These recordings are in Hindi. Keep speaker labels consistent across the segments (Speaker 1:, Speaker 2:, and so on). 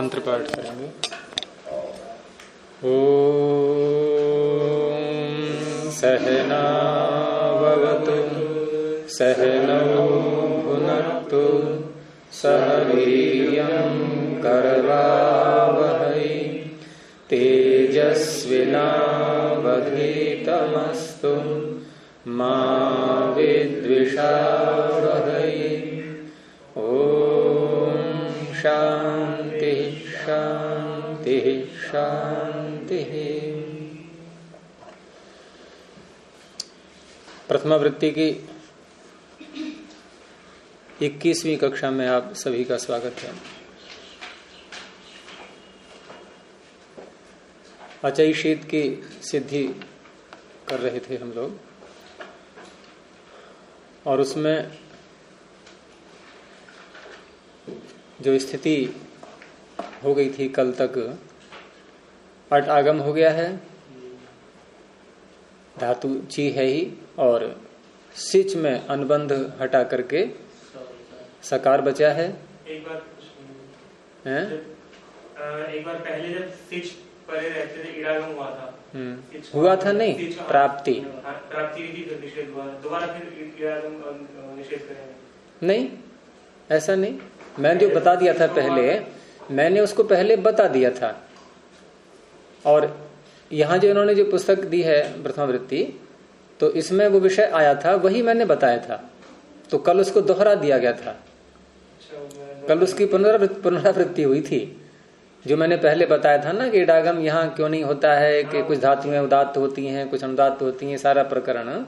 Speaker 1: मंत्र पाठ करेंगे। ओम सहना भवतु सहनौ भुनक्तु सह वीर्यं करवावहै तेजस्विनावधीतमस्तु मा विद्विषावहै। ओम शांति शांति शांति। प्रथमा वृत्ति की 21वीं कक्षा में आप सभी का स्वागत है। अचयी शीत की सिद्धि कर रहे थे हम लोग, और उसमें जो स्थिति हो गई थी कल तक, अट आगम हो गया है, धातु ची है ही, और सिच में अनुबंध हटा करके सकार बचा है।
Speaker 2: एक बार पहले जब सिच परे रहते थे इडागम हुआ था।
Speaker 1: हुआ था नहीं, प्राप्ति
Speaker 2: प्राप्ति विधि फिर निषेध हुआ, दोबारा फिर इडागम निषेध करेंगे? नहीं,
Speaker 1: ऐसा नहीं। मैंने जो बता दिया था पहले, मैंने उसको पहले बता दिया था, और यहाँ जो इन्होंने जो पुस्तक दी है प्रथमा वृत्ति, तो इसमें वो विषय आया था, वही मैंने बताया था। तो कल उसको दोहरा दिया गया था, कल उसकी पुनरावृत्ति हुई थी। जो मैंने पहले बताया था ना कि इडागम यहाँ क्यों नहीं होता है, कि कुछ धातुएं उदात्त होती हैं, कुछ अनुदात्त होती हैं, सारा प्रकरण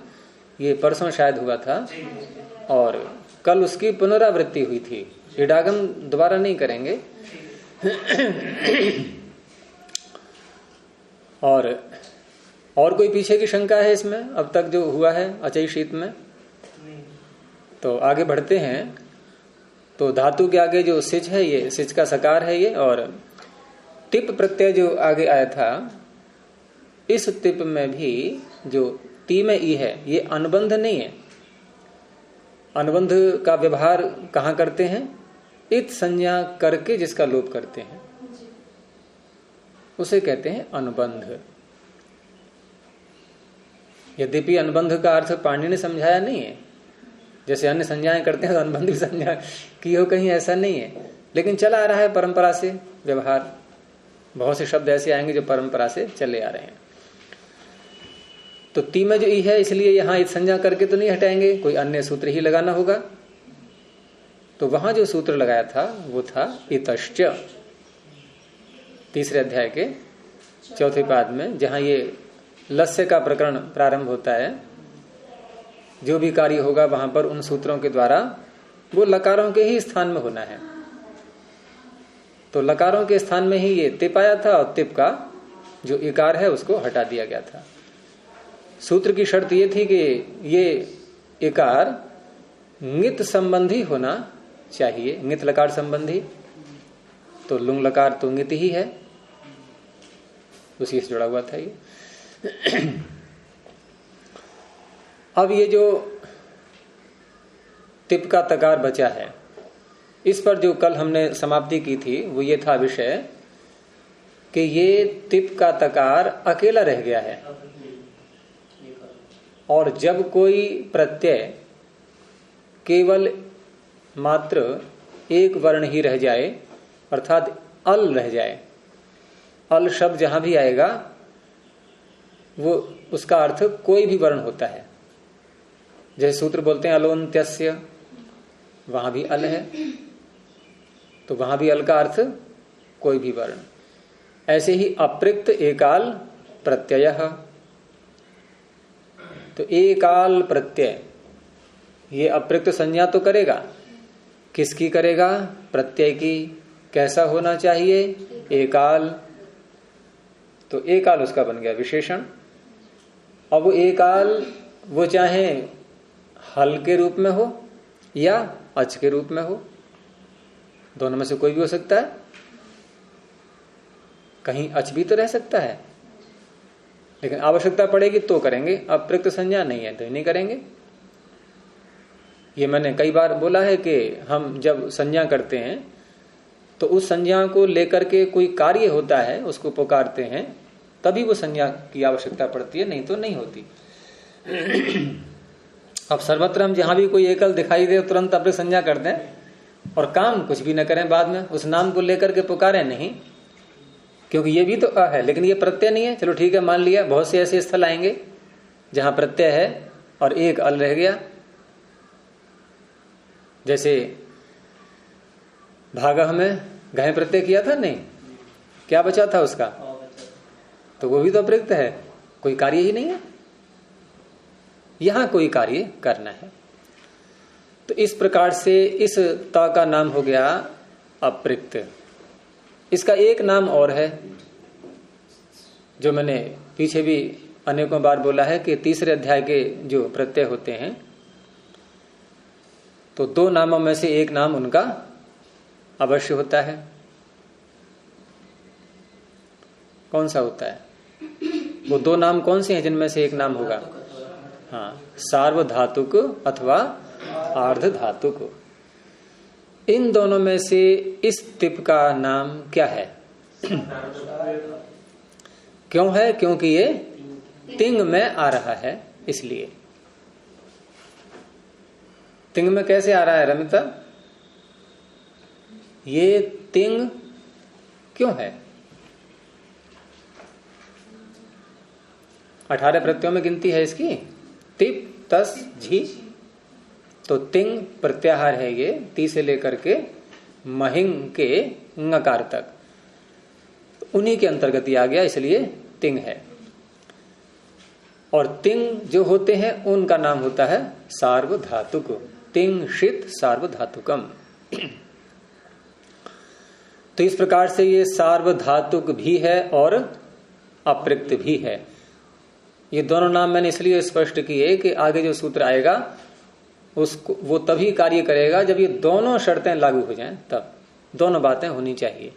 Speaker 1: ये परसों शायद हुआ था, और कल उसकी पुनरावृत्ति हुई थी। इडागम दोबारा नहीं करेंगे। और कोई पीछे की शंका है इसमें अब तक जो हुआ है अचयी शीत में? तो आगे बढ़ते हैं। तो धातु के आगे जो सिच है, ये सिच का सकार है ये, और टिप प्रत्यय जो आगे आया था, इस टिप में भी जो टी में ई है, ये अनुबंध नहीं है। अनुबंध का व्यवहार कहाँ करते हैं? इत संज्ञा करके जिसका लोप करते हैं उसे कहते हैं अनुबंध। यद्यपि अनुबंध का अर्थ पाणिनि ने समझाया नहीं है, जैसे अन्य संज्ञाएं करते हैं तो अनुबंध की संज्ञा की हो, कहीं ऐसा नहीं है, लेकिन चला आ रहा है परंपरा से व्यवहार। बहुत से शब्द ऐसे आएंगे जो परंपरा से चले आ रहे हैं। तो ती में जो ई है, इसलिए यहां इत संज्ञा करके तो नहीं हटाएंगे, कोई अन्य सूत्र ही लगाना होगा। तो वहां जो सूत्र लगाया था वो था इतश्च, तीसरे अध्याय के चौथे पाद में, जहां ये लस्य का प्रकरण प्रारंभ होता है। जो भी कार्य होगा वहां पर उन सूत्रों के द्वारा वो लकारों के ही स्थान में होना है। तो लकारों के स्थान में ही ये तिप आया था, और तिप का जो इकार है उसको हटा दिया गया था। सूत्र की शर्त ये थी कि ये इकार ङित संबंधी होना चाहिए, ङित लकार संबंधी। तो लुंग लकार तो ङित ही है, उसी से जुड़ा हुआ था ये। अब ये जो टिप का तकार बचा है, इस पर जो कल हमने समाप्ति की थी वो ये था विषय कि ये टिप का तकार अकेला रह गया है, और जब कोई प्रत्यय केवल मात्र एक वर्ण ही रह जाए, अर्थात अल रह जाए, अल शब्द जहां भी आएगा वो उसका अर्थ कोई भी वर्ण होता है। जैसे सूत्र बोलते हैं अलोन्त्यस्य, वहां भी अल है, तो वहां भी अल का अर्थ कोई भी वर्ण। ऐसे ही अप्रिक्त एकाल प्रत्यय, तो एकाल प्रत्यय ये अप्रिक्त संज्ञा तो करेगा, किसकी करेगा? प्रत्यय की। कैसा होना चाहिए? एकाल। तो एकाल उसका बन गया विशेषण। अब वो एकाल वो चाहे हल के रूप में हो या अच के रूप में हो, दोनों में से कोई भी हो सकता है। कहीं अच भी तो रह सकता है, लेकिन आवश्यकता पड़ेगी तो करेंगे, अप्रिक्त संज्ञा नहीं है तो नहीं करेंगे। ये मैंने कई बार बोला है कि हम जब संज्ञा करते हैं तो उस संज्ञा को लेकर के कोई कार्य होता है, उसको पुकारते हैं, तभी वो संज्ञा की आवश्यकता पड़ती है, नहीं तो नहीं होती। अब सर्वत्र हम जहां भी कोई एकल दिखाई दे तुरंत अपने संज्ञा कर दें और काम कुछ भी न करें, बाद में उस नाम को लेकर के पुकारें नहीं, क्योंकि ये भी तो अ है लेकिन ये प्रत्यय नहीं है। चलो ठीक है, मान लिया, बहुत से ऐसे स्थल आएंगे जहां प्रत्यय है और एक अल रह गया। जैसे भागह में घय प्रत्यय किया था, नहीं, क्या बचा था उसका, तो वो भी तो अप्रयुक्त है, कोई कार्य ही नहीं है। यहां कोई कार्य करना है। तो इस प्रकार से इस त का नाम हो गया अप्रयुक्त। इसका एक नाम और है जो मैंने पीछे भी अनेकों बार बोला है कि तीसरे अध्याय के जो प्रत्यय होते हैं तो दो नामों में से एक नाम उनका अवश्य होता है। कौन सा होता है वो दो नाम? कौन से हैं जिनमें से एक नाम होगा? हाँ, सार्वधातुक अथवा आर्ध धातुक। इन दोनों में से इस तिप का नाम क्या है? क्यों है? क्योंकि ये तिंग में आ रहा है, इसलिए। तिंग में कैसे आ रहा है रमिता? ये तिंग क्यों है? 18 प्रत्ययों में गिनती है इसकी, तिप, तस, झी। तो तिंग प्रत्याहार है ये, ती से लेकर के महिंग के ngकार तक, उन्हीं के अंतर्गत आ गया, इसलिए तिंग है। और तिंग जो होते हैं उनका नाम होता है सार्वधातुक। तिंग षित सार्वधातुकम। तो इस प्रकार से ये सार्वधातुक भी है और अप्रयुक्त भी है। ये दोनों नाम मैंने इसलिए स्पष्ट किए कि आगे जो सूत्र आएगा उसको वो तभी कार्य करेगा जब ये दोनों शर्तें लागू हो जाएं, तब दोनों बातें होनी चाहिए।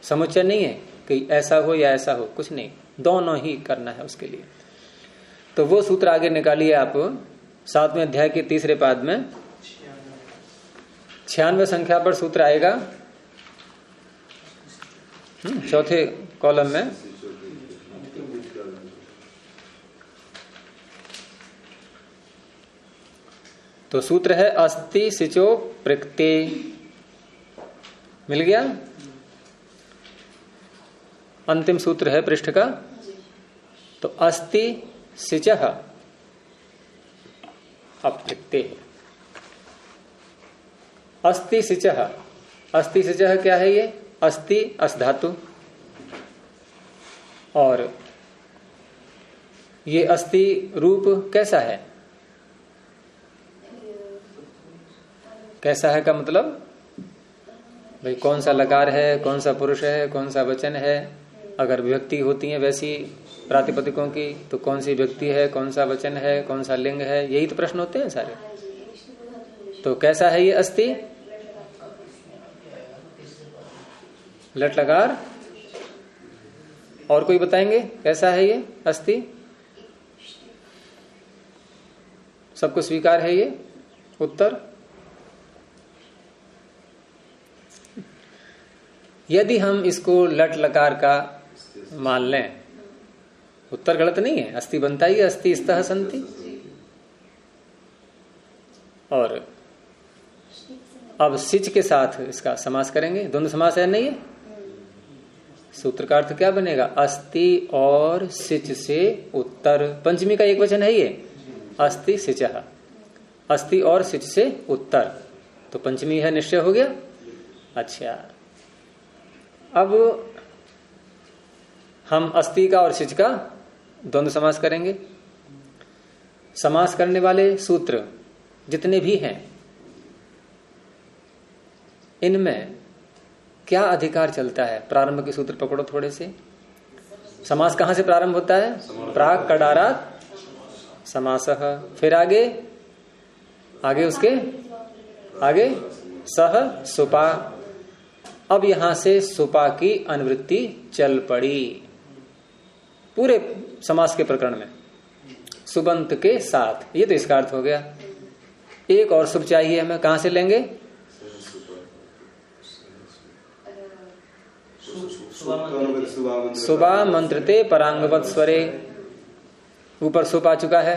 Speaker 1: समुच्चय नहीं है कि ऐसा हो या ऐसा हो, कुछ नहीं, दोनों ही करना है उसके लिए। तो वो सूत्र आगे निकालिए आप 7वें अध्याय के तीसरे पाद में 96 संख्या पर सूत्र आएगा, चौथे कॉलम में। तो सूत्र है अस्ति सिचो प्रकृते। मिल गया? अंतिम सूत्र है पृष्ठ का। तो अस्ति सिचः अप्रकृते। अस्ति सिचः, अस्ति सिचः क्या है? ये अस्ति अस धातु, और ये अस्ति रूप कैसा है? कैसा है का मतलब भाई कौन सा लकार है, कौन सा पुरुष है, कौन सा वचन है। अगर विभक्ति होती है वैसी प्रातिपदिकों की तो कौन सी विभक्ति है, कौन सा वचन है, कौन सा लिंग है, यही तो प्रश्न होते हैं सारे। तो कैसा है ये अस्ति? लट लकार। और कोई बताएंगे कैसा है ये अस्ति? सबको स्वीकार है ये उत्तर? यदि हम इसको लट लकार का मान लें, उत्तर गलत नहीं है, अस्ति बनता ही है, अस्ति स्तः संति। और अब सिच के साथ इसका समास करेंगे, द्वंद्व समास है नहीं है। सूत्र का अर्थ क्या बनेगा? अस्ति और सिच से उत्तर, पंचमी का एक वचन है ये, अस्ति सिचः, अस्ति और सिच से उत्तर, तो पंचमी है, निश्चय हो गया। अच्छा, अब हम अस्ति का और सिच का द्वंद्व समास करेंगे। समास करने वाले सूत्र जितने भी हैं इनमें क्या अधिकार चलता है? प्रारंभ के सूत्र पकड़ो थोड़े से। समास कहां से प्रारंभ होता है? प्राक कडारात समासः। फिर आगे आगे उसके आगे सह सुपा। अब यहां से सुपा की अनुवृत्ति चल पड़ी पूरे समास के प्रकरण में, सुबंत के साथ। ये तो इसका अर्थ हो गया। एक और शुभ चाहिए हमें, कहां से लेंगे? सुबह मंत्रते परांगवत स्वरे, ऊपर सुप आ चुका है,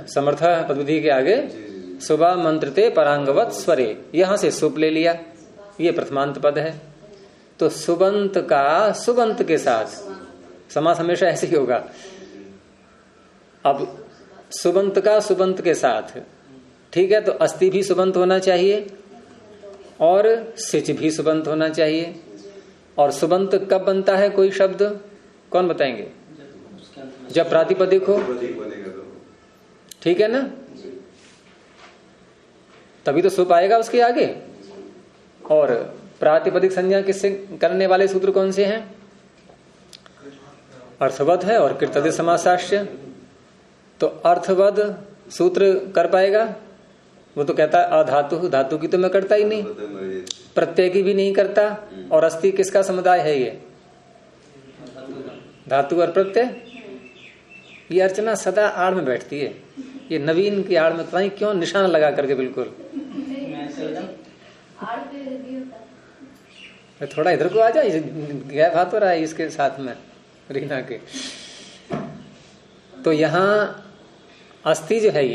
Speaker 1: समर्थ पदविधि के आगे सुबह मंत्रते परांगवत स्वरे, यहां से सुप ले लिया, ये प्रथमांत पद है। तो सुबंत का सुबंत के साथ समास हमेशा ऐसे ही होगा। अब सुबंत का सुबंत के साथ, ठीक है, तो अस्थि भी सुबंत होना चाहिए और सिच भी सुबंत होना चाहिए। और सुबंत कब बनता है कोई शब्द, कौन बताएंगे? जब प्रातिपदिक हो, ठीक है ना, तभी तो सुप आएगा उसके आगे। और प्रातिपदिक संज्ञा किससे करने वाले सूत्र कौन से हैं? अर्थवद है और कृतदि समासाश्य। तो अर्थवद सूत्र कर पाएगा? वो तो कहता है अधातु, धातु की तो मैं करता ही नहीं, प्रत्यय की भी नहीं करता। और अस्थि किसका समुदाय है? ये धातु और प्रत्यय। ये अर्चना सदा आड़ में बैठती है, ये नवीन की आड़ में पता नहीं क्यों निशान लगा करके बिल्कुल। थोड़ा इधर को आ जाए, गैप हाथ हो रहा है इसके साथ में रीना के। तो यहाँ अस्थि जो है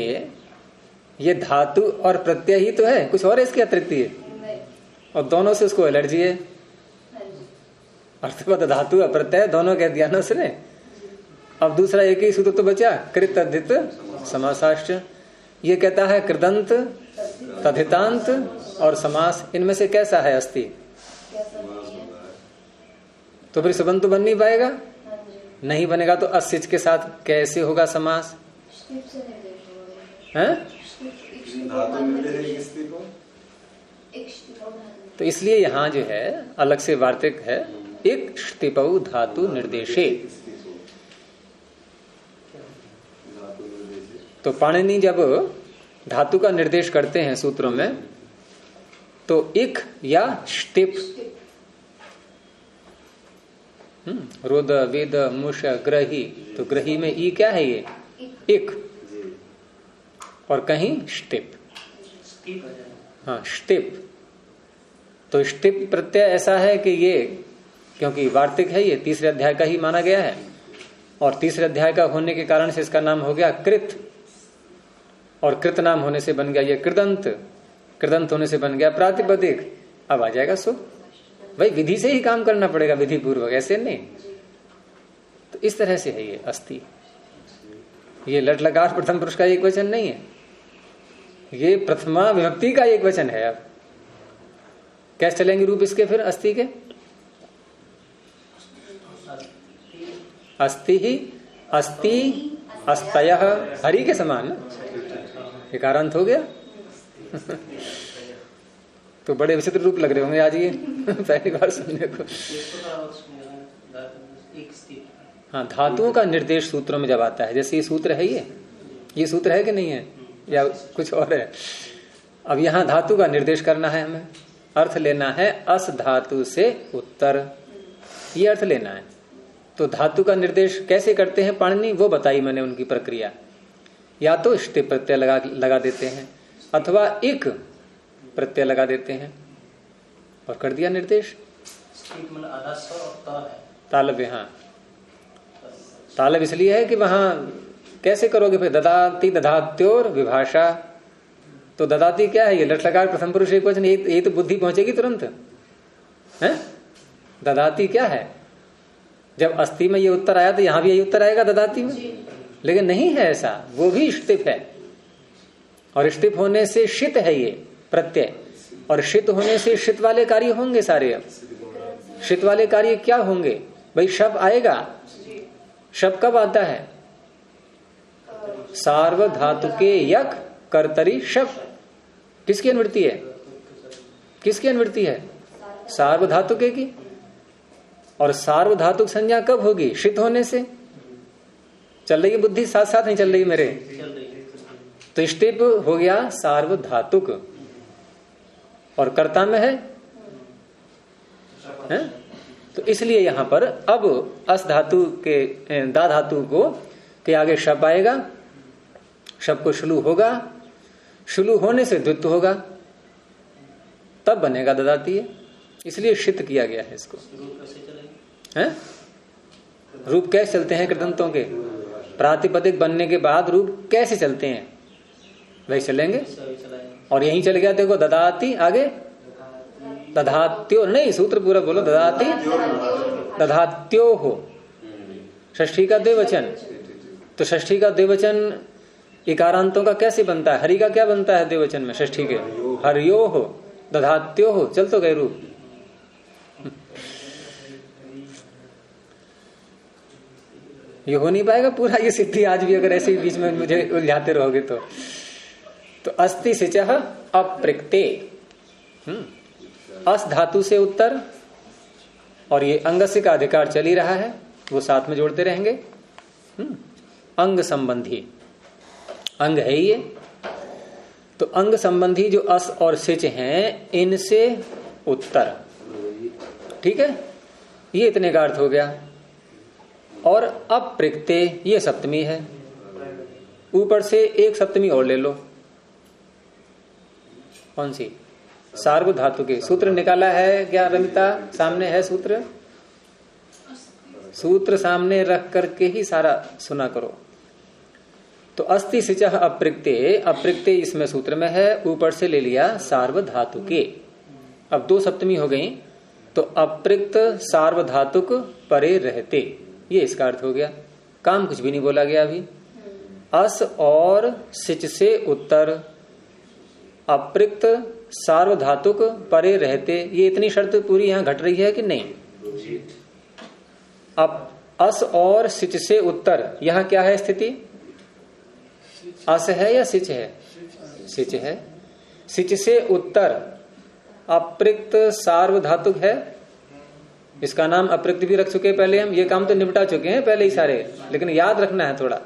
Speaker 1: ये धातु और प्रत्यय ही तो है, कुछ और इसके अतिरिक्त है, और दोनों से उसको एलर्जी है। अर्थवत धातु और प्रत्यय दोनों कह दिया ना उसने। अब दूसरा एक ही सूत्र तो बचा, कृत तद्धित समासाश्च। ये कहता है कृदंत, तद्धितांत और समास, इनमें से कैसा है अस्थि? तो फिर सुबंत तो बन नहीं पाएगा, नहीं बनेगा। तो असिच के साथ कैसे होगा समास? हैं? तो इसलिए यहां जो है अलग से वार्तिक है, एक स्थिपौ धातु निर्देशे। तो पाणिनि जब धातु का निर्देश करते हैं सूत्रों में, तो इक या स्टिप, रोद वेद मुष ग्रही, तो ग्रही में ई क्या है? ये इक, और कहीं स्टिप। हाँ, स्टिप। तो स्टिप प्रत्यय ऐसा है कि ये क्योंकि वार्तिक है, ये तीसरे अध्याय का ही माना गया है, और तीसरे अध्याय का होने के कारण से इसका नाम हो गया कृत, और कृत नाम होने से बन गया ये कृदंत, कृदंत होने से बन गया प्रातिपदिक। अब आ जाएगा सो, भाई विधि से ही काम करना पड़ेगा, विधि पूर्वक, ऐसे नहीं। तो इस तरह से है ये अस्थि। ये लट लकार प्रथम पुरुष का एक वचन नहीं है, ये प्रथमा विभक्ति का एक वचन है। अब कैसे चलेंगे रूप इसके फिर अस्थि के? अस्थि ही, अस्ति, अस्तयः, हरि के समान ना, एकारांत हो गया। तो बड़े विचित्र रूप लग रहे होंगे आज ये पहली बार सुनने को। हाँ, धातुओं का निर्देश सूत्रों में जब आता है, जैसे ये सूत्र है, ये सूत्र है कि नहीं है, या कुछ और है? अब यहाँ धातु का निर्देश करना है, हमें अर्थ लेना है अस धातु से उत्तर, ये अर्थ लेना है। तो धातु का निर्देश कैसे करते हैं पाणिनि, वो बताई मैंने उनकी प्रक्रिया। या तो इष्टि प्रत्यय लगा देते हैं, अथवा एक प्रत्यय लगा देते हैं, और कर दिया निर्देश। तालव्य, हाँ, तालव्य इसलिए है कि वहां कैसे करोगे फिर? ददाति, दधात्योर विभाषा। तो ददाति क्या है? ये लट लकार प्रथम पुरुष एक वचन, ये तो बुद्धि पहुंचेगी तुरंत है। ददाति क्या है? जब अस्थि में ये उत्तर आया तो यहां भी यही उत्तर आएगा ददाति में, लेकिन नहीं है ऐसा, वो भी स्टिप है। और स्टिप होने से शित है ये प्रत्यय, और शित होने से शित वाले कार्य होंगे सारे। अब शित वाले कार्य क्या होंगे भाई? शब आएगा। शब कब आता है? सार्वधातु के यक कर्तरी शब। किसकी अनुवृत्ति है? किसकी अनुवृत्ति है? सार्वधातुके की। और सार्वधातुक संज्ञा कब होगी? शित होने से। चल रही है बुद्धि साथ साथ नहीं चल रही मेरे? तो स्टेप हो गया सार्वधातुक, और कर्ता में है? तो इसलिए यहां पर अब अस धातु के दा धातु को के आगे शब आएगा, शब को शुलू होगा, शुलू होने से द्वित्व होगा, तब बनेगा ददाती है। इसलिए शित किया गया है इसको। हैं? रूप कैसे चलते हैं कृदंतों के? प्रातिपदिक बनने के बाद रूप कैसे चलते हैं वैसे चलेंगे। और यहीं चल गया देखो, ददाती, आगे दधात्यो, नहीं सूत्र पूरा बोलो, ददाती दधात्यो हो, षष्ठी का द्विवचन। तो षष्ठी का द्विवचन इकारांतों का कैसे बनता है? हरि का क्या बनता है द्विवचन में षष्ठी के? हरियो हो, दधात्यो हो, चल तो गए रूप। ये हो नहीं पाएगा पूरा ये सिद्धि आज भी, अगर ऐसे बीच में मुझे उलझाते रहोगे तो अस्ति सिचः अप्रिक्ते, अस धातु से उत्तर, और ये अंगस्य का अधिकार चल ही रहा है, वो साथ में जोड़ते रहेंगे। अंग संबंधी अंग है ये, तो अंग संबंधी जो अस और सिच हैं इनसे उत्तर, ठीक है, ये इतने का अर्थ हो गया। और अप्रिक्ते ये सप्तमी है, ऊपर से एक सप्तमी और ले लो, कौन सी? सार्वधातु धातु के। सूत्र निकाला है क्या रमिता? सामने है सूत्र, सूत्र सामने रख करके ही सारा सुना करो। तो अस्ति सिचः अप्रिक्ते, अप्रिक्ते इसमें सूत्र में है, ऊपर से ले लिया सार्वधातु के। अब दो सप्तमी हो गई, तो अप्रिक्त सार्वधातुक परे रहते, ये इसका अर्थ हो गया। काम कुछ भी नहीं बोला गया अभी। अस और सिच से उत्तर, अप्रिक्त सार्वधातुक परे रहते, ये इतनी शर्त पूरी यहां घट रही है कि नहीं? अब अस और सिच से उत्तर, यहां क्या है स्थिति? अस है या सिच है? सिच है। सिच से उत्तर अप्रिक्त सार्वधातुक है, इसका नाम अप्रिक्त भी रख चुके हैं पहले हम, ये काम तो निपटा चुके हैं पहले ही सारे, लेकिन याद रखना है थोड़ा,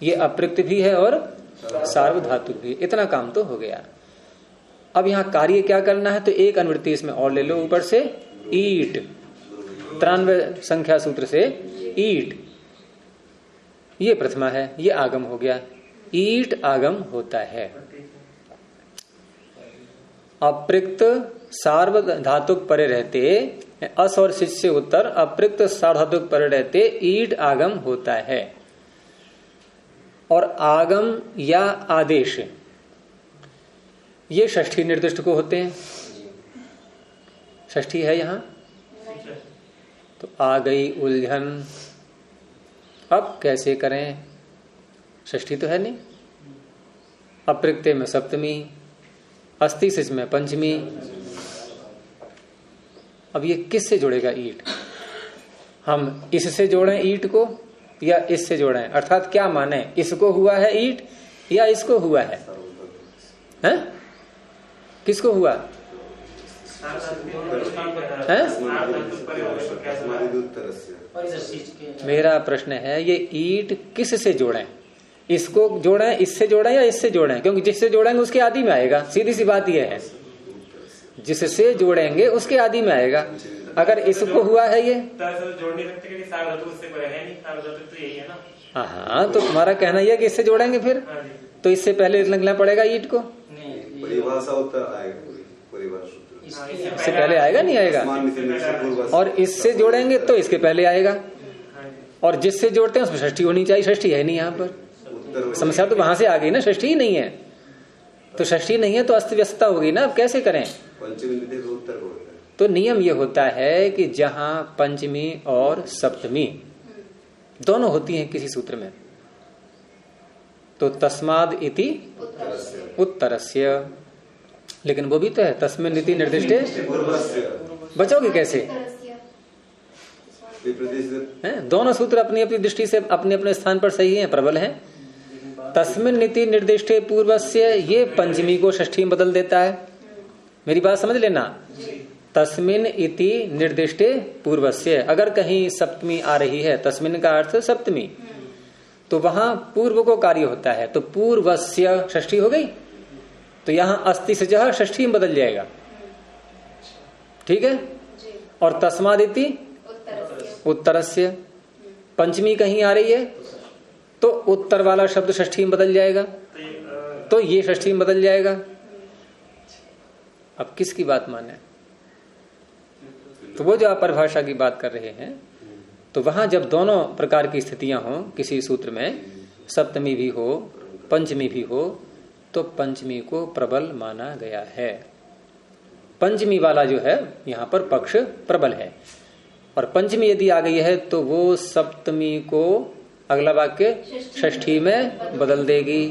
Speaker 1: ये अप्रिक्त भी है और सार्वधातुक भी, इतना काम तो हो गया। अब यहां कार्य क्या करना है? तो एक अनुवृत्ति इसमें और ले लो ऊपर से, ईट, 93 संख्या सूत्र से ईट, ये प्रथमा है, ये आगम हो गया। ईट आगम होता है। अप्रिक्त सार्वधातुक परे रहते, अस और सिच से उत्तर अप्रिक्त सार्वधातुक परे रहते ईट आगम होता है। और आगम या आदेश ये षष्ठी निर्दिष्ट को होते हैं। षष्ठी है यहां, तो आ गई उलझन। अब कैसे करें? षष्ठी तो है नहीं, अप्रिक्ते में सप्तमी, अस्ति सिच में पंचमी। अब ये किससे जुड़ेगा ईट? हम इससे जोड़ें ईट को या इससे जोड़ें? अर्थात क्या माने, इसको हुआ है ईट या इसको हुआ है? हैं? किसको हुआ है? मेरा प्रश्न है ये ईट किस से जोड़ें? इसको जोड़ें, इससे जोड़ें या इससे जोड़ें? क्योंकि जिससे जोड़ेंगे उसके आदि में आएगा, सीधी सी बात यह है, जिससे जोड़ेंगे उसके आदि में आएगा। अगर इसको हुआ है ये जोड़ नहीं सकते क्योंकि सार्वधातुक उससे परे है नहीं, सार्वधातुक तो यही है ना। हाँ, तो तुम्हारा कहना यह है कि इससे जोड़ेंगे फिर तो इससे पहले लगना पड़ेगा ईट को, इससे पहले आएगा नहीं आएगा, और इससे जोड़ेंगे तो इसके पहले आएगा, और जिससे जोड़ते हैं उसमें षष्ठी होनी चाहिए। षष्ठी है नहीं यहाँ पर, समस्या तो वहां से आ गई ना, षष्ठी ही नहीं है। तो षष्ठी नहीं है तो अस्त व्यस्तता होगी ना, अब कैसे करें? तो नियम ये होता है कि जहां पंचमी और सप्तमी दोनों होती हैं किसी सूत्र में, तो तस्माद इति उत्तरस्य, लेकिन वो भी तो है तस्मिन् इति निर्दिष्टे, बचोगे कैसे? दोनों सूत्र अपनी अपनी दृष्टि से अपने अपने स्थान पर सही हैं, प्रबल हैं। तस्मिन् इति निर्दिष्टे पूर्वस्य, ये पंचमी को षष्ठी में बदल देता है। मेरी बात समझ लेना, तस्मिन् इति निर्दिष्टे पूर्वस्य, अगर कहीं सप्तमी आ रही है, तस्मिन् का अर्थ सप्तमी, तो वहां पूर्व को कार्य होता है, तो पूर्वस्य षष्ठी हो गई, तो यहां अस्ति से जह षष्ठी में बदल जाएगा, ठीक है। और तस्मादिति उत्तरस्य, पंचमी कहीं आ रही है तो उत्तर वाला शब्द षष्ठी में बदल जाएगा, तो ये षष्ठी में बदल जाएगा। अब किसकी बात माने? तो वो जो आप परिभाषा की बात कर रहे हैं, तो वहां जब दोनों प्रकार की स्थितियां हो किसी सूत्र में, सप्तमी भी हो पंचमी भी हो, तो पंचमी को प्रबल माना गया है। पंचमी वाला जो है यहां पर पक्ष प्रबल है, और पंचमी यदि आ गई है तो वो सप्तमी को अगला वाक्य षष्ठी में बदल देगी।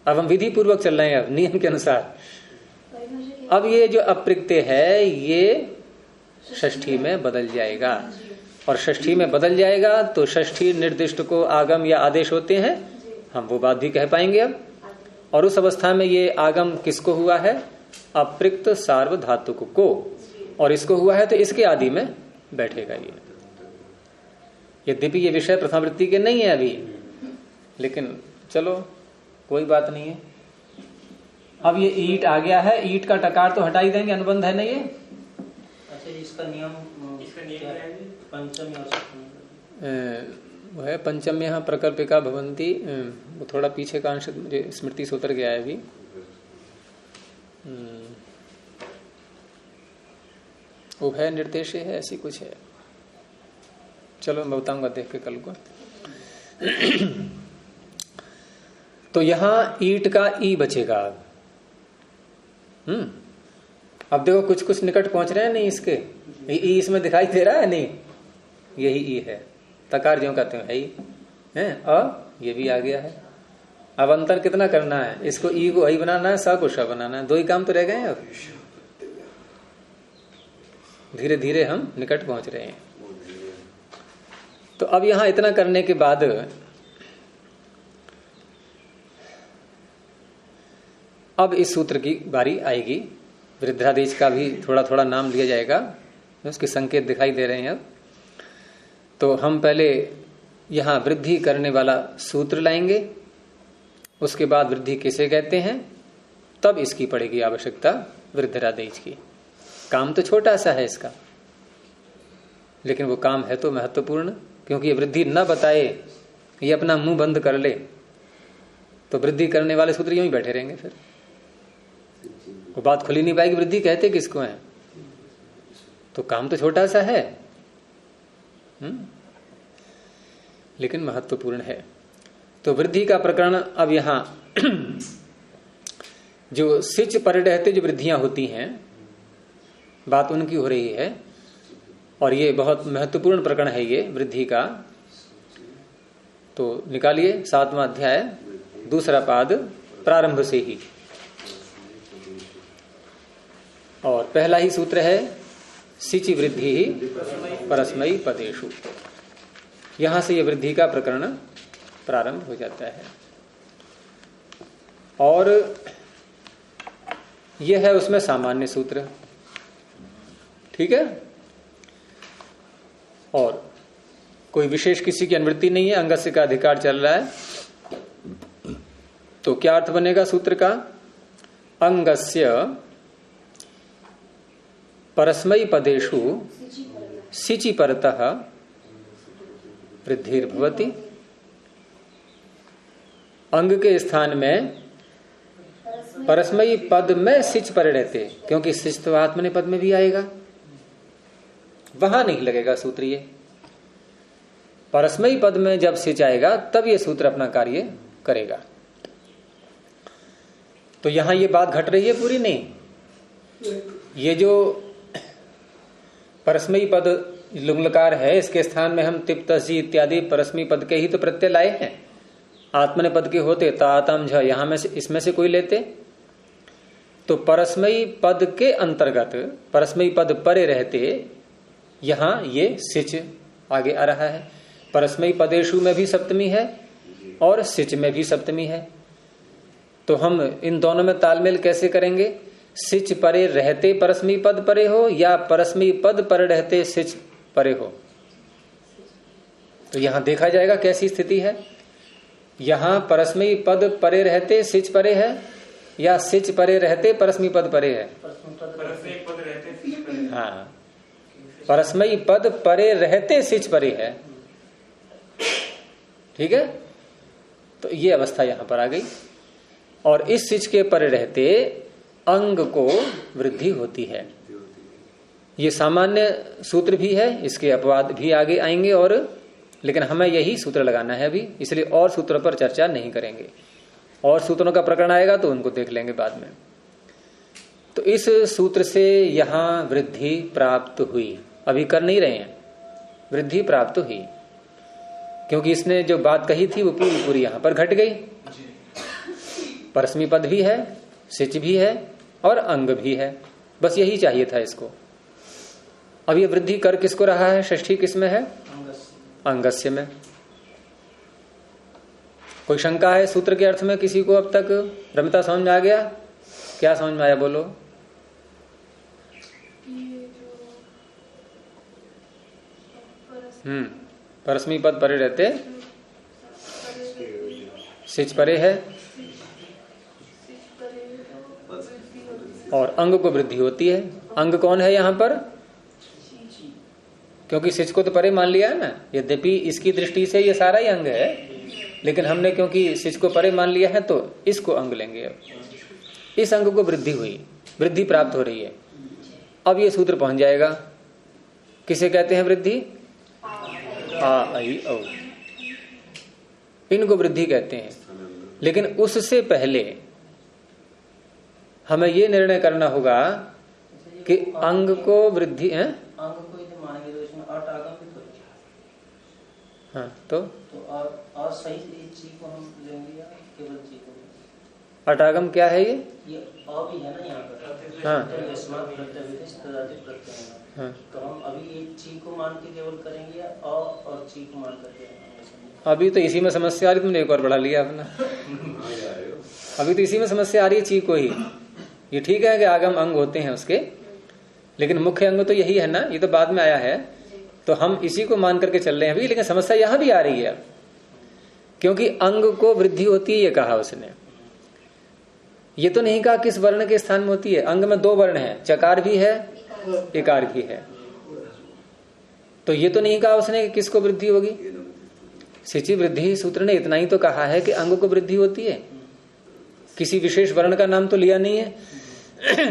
Speaker 1: अब हम विधि पूर्वक चल रहे हैं, अब नियम के अनुसार। अब ये जो अप्रत्यय है ये षष्ठी में बदल जाएगा, और षष्ठी में बदल जाएगा तो षष्ठी निर्दिष्ट को आगम या आदेश होते हैं, हम वो बात भी कह पाएंगे अब। और उस अवस्था में ये आगम किसको हुआ है? अप्रक्त सार्वधातुक को, और इसको हुआ है तो इसके आदि में बैठेगा ये। यद्यपि ये विषय प्रथमावृत्ति के नहीं है अभी, लेकिन चलो कोई बात नहीं है। अब ये ईट आ गया है, ईट का टकार तो हटा ही देंगे, अनुबंध है ना ये।
Speaker 3: अच्छा, इसका नियम पंचमी और
Speaker 1: वो है पंचम्य यहाँ प्रकल्पिका भवंती, वो थोड़ा पीछे का अंश मुझे स्मृति से उतर गया है अभी। वो है निर्देश है, ऐसी कुछ है, चलो मैं बताऊंगा देख के कल को। तो यहां ईट का ई बचेगा। अब देखो कुछ कुछ निकट पहुंच रहे हैं नहीं इसके, ई इसमें दिखाई दे रहा है नहीं, यही ई है, तकार ज्यों कहते हैं है, और ये भी आ गया है। अब अंतर कितना करना है, इसको ई को आई बनाना है, स को श बनाना है, दो ही काम तो रह गए हैं। अब धीरे धीरे हम निकट पहुंच रहे हैं। तो अब यहां इतना करने के बाद अब इस सूत्र की बारी आएगी। वृद्धादेश का भी थोड़ा थोड़ा नाम लिया जाएगा, उसके संकेत दिखाई दे रहे हैं। अब तो हम पहले यहां वृद्धि करने वाला सूत्र लाएंगे, उसके बाद वृद्धि किसे कहते हैं, तब इसकी पड़ेगी आवश्यकता वृद्धादेश की। काम तो छोटा सा है इसका, लेकिन वो काम है तो महत्वपूर्ण, क्योंकि ये वृद्धि न बताए, ये अपना मुंह बंद कर ले, तो वृद्धि करने वाले सूत्र यूं ही बैठे रहेंगे, फिर वो बात खुली नहीं पाएगी वृद्धि कहते किसको है। तो काम तो छोटा सा है, लेकिन महत्वपूर्ण है। तो वृद्धि का प्रकरण अब यहां जो सिच परिडहते जो वृद्धियां होती हैं, बात उनकी हो रही है, और ये बहुत महत्वपूर्ण प्रकरण है ये वृद्धि का। तो निकालिए 7वां अध्याय, दूसरा पाद प्रारंभ से ही, और पहला ही सूत्र है सिचि वृद्धि ही परस्मयी पदेषु। यहां से ये वृद्धि का प्रकरण प्रारंभ हो जाता है, और यह है उसमें सामान्य सूत्र, ठीक है। और कोई विशेष किसी की अनुवृत्ति नहीं है, अंगस्य का अधिकार चल रहा है। तो क्या अर्थ बनेगा सूत्र का, अंगस्य परस्मयी पदेषु सिचि परतः वृद्धिर्भवति। अंग के स्थान में परस्मयी पद में सिच पर रहते, क्योंकि सिच तो आत्मनेपद में भी आएगा, वहां नहीं लगेगा सूत्र। ये परस्मयी पद में जब सिच आएगा तब ये सूत्र अपना कार्य करेगा। तो यहां ये बात घट रही है पूरी नहीं, ये जो परस्मयी पद लुंगलकार है, इसके स्थान में हम तिप तसी इत्यादि परस्मयी पद के ही तो प्रत्यय लाए हैं। आत्मने पद के होते तातम झ, यहां में से इसमें से कोई लेते, तो परस्मयी पद के अंतर्गत परस्मयी पद परे रहते यहां ये सिच आगे आ रहा है। परस्मयी पदेशु में भी सप्तमी है और सिच में भी सप्तमी है। तो हम इन दोनों में तालमेल कैसे करेंगे, सिच परे रहते परस्मयी पद परे हो, या परस्मयी पद पर रहते सिच परे हो। तो यहां देखा जाएगा कैसी स्थिति है। यहां परस्मयी पद परे रहते सिच परे है, या सिच परे रहते परस्मयी पद परे है। हाँ, परस्मयी पद परे रहते सिच परे है, ठीक है। तो ये अवस्था यहां पर आ गई, और इस सिच के परे रहते अंग को वृद्धि होती है। ये सामान्य सूत्र भी है, इसके अपवाद भी आगे आएंगे, और लेकिन हमें यही सूत्र लगाना है अभी, इसलिए और सूत्रों पर चर्चा नहीं करेंगे। और सूत्रों का प्रकरण आएगा तो उनको देख लेंगे बाद में। तो इस सूत्र से यहां वृद्धि प्राप्त हुई, अभी कर नहीं रहे हैं, वृद्धि प्राप्त हुई, क्योंकि इसने जो बात कही थी वो पूरी पूरी यहां पर घट गई। परस्मी पद भी है, सिच भी है और अंग भी है, बस यही चाहिए था इसको। अब ये वृद्धि कर किसको रहा है? षष्ठी किस में है? अंगस्य में। कोई शंका है सूत्र के अर्थ में किसी को अब तक? रमिता समझ में आ गया? क्या समझ में आया बोलो? परस्मी पद परे रहते, सिच परे है और अंग को वृद्धि होती है। अंग कौन है यहां पर? क्योंकि सिच को तो परे मान लिया है ना, यद्यपि इसकी दृष्टि से ये सारा ही अंग है, लेकिन हमने क्योंकि सिच को परे मान लिया है तो इसको अंग लेंगे। अब इस अंग को वृद्धि हुई, वृद्धि प्राप्त हो रही है। अब ये सूत्र पहुंच जाएगा, किसे कहते हैं वृद्धि? आ आई औ, इनको वृद्धि कहते हैं। लेकिन उससे पहले हमें ये निर्णय करना होगा कि अंग को वृद्धि है,
Speaker 3: अंग को यदि मानेंगे तो इसमें अट आगम भी तो
Speaker 1: हाँ, तो
Speaker 3: और सही ची को हम लेंगे या केवल ची को?
Speaker 1: अटागम क्या है? ये
Speaker 3: अ भी है ना यहाँ पर।
Speaker 1: हाँ, हाँ।
Speaker 3: तो हम अभी ये ची को मान के केवल करेंगे या अ और ची को मान करके?
Speaker 1: अभी तो इसी में समस्या आ रही, तुमने एक और बढ़ा लिया अपना। अभी तो इसी में समस्या आ रही है, ची को ही। ये ठीक है कि आगम अंग होते हैं उसके, लेकिन मुख्य अंग तो यही है ना, ये तो बाद में आया है, तो हम इसी को मान करके चल रहे हैं अभी। लेकिन समस्या यहां भी आ रही है, क्योंकि अंग को वृद्धि होती है ये कहा उसने, ये तो नहीं कहा किस वर्ण के स्थान में होती है। अंग में दो वर्ण है, चकार भी है, इकार भी है, तो ये तो नहीं कहा उसने कि किसको वृद्धि होगी। सिचि वृद्धि सूत्र ने इतना ही तो कहा है कि अंग को वृद्धि होती है, किसी विशेष वर्ण का नाम तो लिया नहीं है।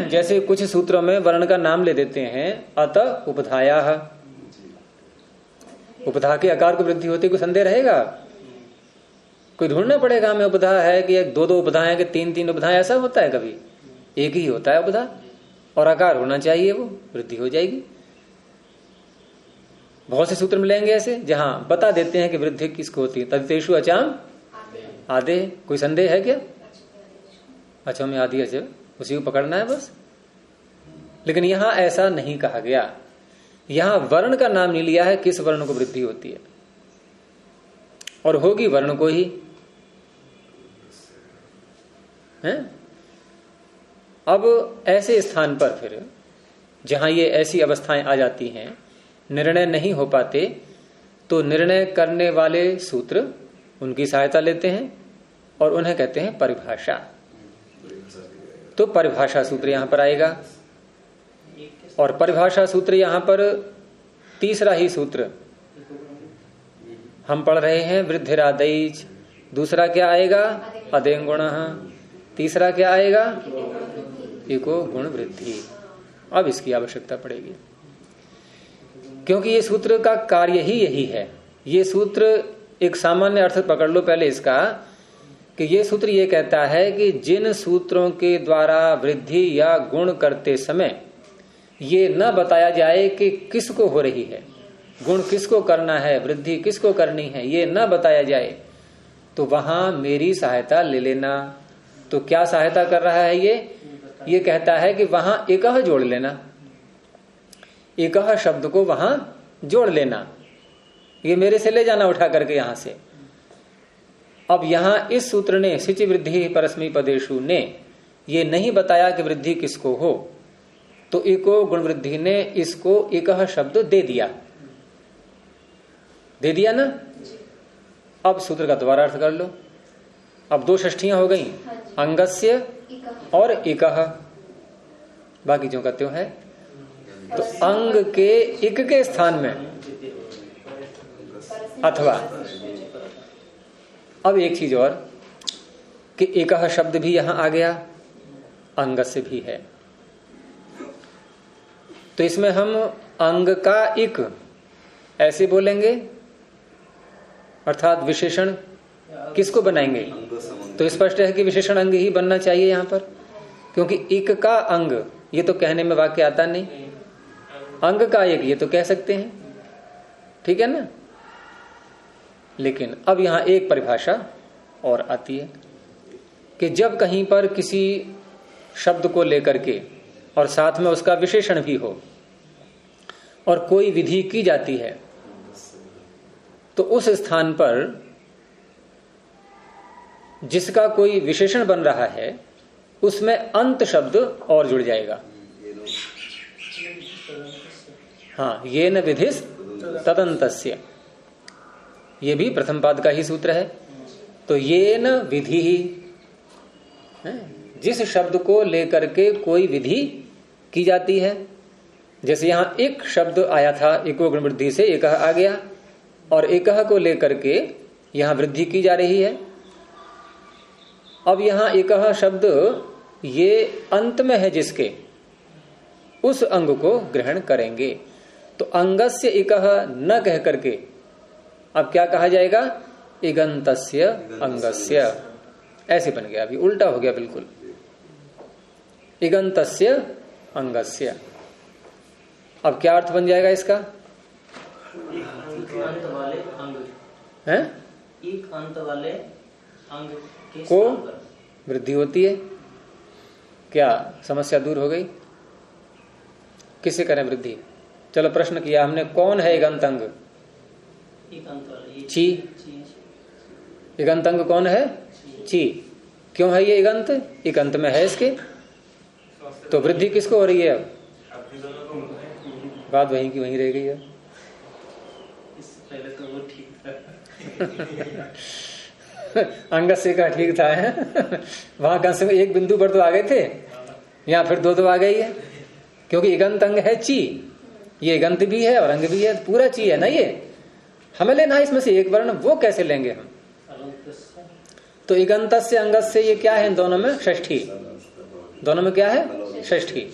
Speaker 1: जैसे कुछ सूत्रों में वर्ण का नाम ले देते हैं, अतः उपधाया, उपधा के आकार को वृद्धि होती, कोई संदेह रहेगा? कोई ढूंढना पड़ेगा हमें उपधा है कि एक दो दो उपधा है कि तीन तीन उपधा, ऐसा होता है? कभी एक ही होता है उपधा, और आकार होना चाहिए, वो वृद्धि हो जाएगी। बहुत से सूत्र मिलेंगे ऐसे जहां बता देते हैं कि वृद्धि किसको होती है। तदेषु अचाम आदे, कोई संदेह है क्या? अच्छा में आदि अच, उसी को पकड़ना है बस। लेकिन यहां ऐसा नहीं कहा गया, यहां वर्ण का नाम नहीं लिया है किस वर्ण को वृद्धि होती है, और होगी वर्ण को ही है। अब ऐसे स्थान पर फिर जहां ये ऐसी अवस्थाएं आ जाती हैं, निर्णय नहीं हो पाते, तो निर्णय करने वाले सूत्र उनकी सहायता लेते हैं और उन्हें कहते हैं परिभाषा। तो परिभाषा सूत्र यहां पर आएगा, और परिभाषा सूत्र यहां पर तीसरा ही सूत्र हम पढ़ रहे हैं, वृद्धिरादैच। दूसरा क्या आएगा? अदेंगुण। तीसरा क्या आएगा? एको गुण वृद्धि। अब इसकी आवश्यकता पड़ेगी, क्योंकि ये सूत्र का कार्य ही यही है। ये सूत्र एक सामान्य अर्थ पकड़ लो पहले इसका, कि ये सूत्र ये कहता है कि जिन सूत्रों के द्वारा वृद्धि या गुण करते समय ये न बताया जाए कि किसको हो रही है, गुण किसको करना है, वृद्धि किसको करनी है, ये न बताया जाए, तो वहां मेरी सहायता ले लेना। तो क्या सहायता कर रहा है ये कहता है कि वहां एकह जोड़ लेना, एकह शब्द को वहां जोड़ लेना, ये मेरे से ले जाना उठा करके यहां से। अब यहां इस सूत्र ने सिचि वृद्धि परस्मै पदेषु ने ये नहीं बताया कि वृद्धि किसको हो, तो एको गुण वृद्धि ने इसको एकह शब्द दे दिया ना। अब सूत्र का दोबारा अर्थ कर लो। अब दो षष्ठियां हो गई, अंगस्य और एकह, बाकी जो कहते हो है। तो अंग के इक के स्थान में अथवा, अब एक चीज और कि एकह शब्द भी यहां आ गया, अंगस्य भी है। तो इसमें हम अंग का इक ऐसे बोलेंगे, अर्थात विशेषण किसको बनाएंगे? तो स्पष्ट है कि विशेषण अंग ही बनना चाहिए यहां पर, क्योंकि इक का अंग ये तो कहने में वाक्य आता नहीं, अंग का एक ये तो कह सकते हैं, ठीक है ना। लेकिन अब यहां एक परिभाषा और आती है कि जब कहीं पर किसी शब्द को लेकर के और साथ में उसका विशेषण भी हो और कोई विधि की जाती है, तो उस स्थान पर जिसका कोई विशेषण बन रहा है उसमें अंत शब्द और जुड़ जाएगा। हाँ, ये न विधिस तदंतस्य, ये भी प्रथम पाद का ही सूत्र है। तो ये न विधि ही, जिस शब्द को लेकर के कोई विधि की जाती है, जैसे यहां एक शब्द आया था, एको गुण वृद्धि से एक आ गया, और एक को लेकर के यहां वृद्धि की जा रही है। अब यहां एक शब्द ये अंत में है जिसके, उस अंग को ग्रहण करेंगे। तो अंगस्य एक न कह करके अब क्या कहा जाएगा? इगंतस्य अंगस्य, ऐसे बन गया, अभी उल्टा हो गया बिल्कुल। इगंतस्य अंगस्य, अब क्या अर्थ बन जाएगा इसका?
Speaker 3: अंत वाले अंग
Speaker 1: हैं?
Speaker 3: एक अंत वाले अंग के
Speaker 1: को
Speaker 3: स्थान पर
Speaker 1: वृद्धि होती है। क्या समस्या दूर हो गई? किसे करें वृद्धि? चलो प्रश्न किया हमने, कौन है इगंत अंग?
Speaker 3: एक अंत वाले
Speaker 1: ची। इगंत अंग कौन है? ची। क्यों है ये इगंत? इगंत में है इसके, तो वृद्धि किसको हो रही है? अब बात वहीं की वहीं रह गई है।
Speaker 3: पहले तो वो ठीक था
Speaker 1: अंगस्य का ठीक था है? वहां कम से कम एक बिंदु पर तो आ गए थे, यहाँ फिर दो आ गई है, क्योंकि इगंत अंग है ची। ये इगंत भी है और अंग भी है, पूरा ची है ना। ये हमें लेना है इसमें से एक वर्ण, वो कैसे लेंगे हम? तो इगंतस्य अंगस्य ये क्या है? दोनों में षष्ठी, दोनों में क्या है? षष्ठी।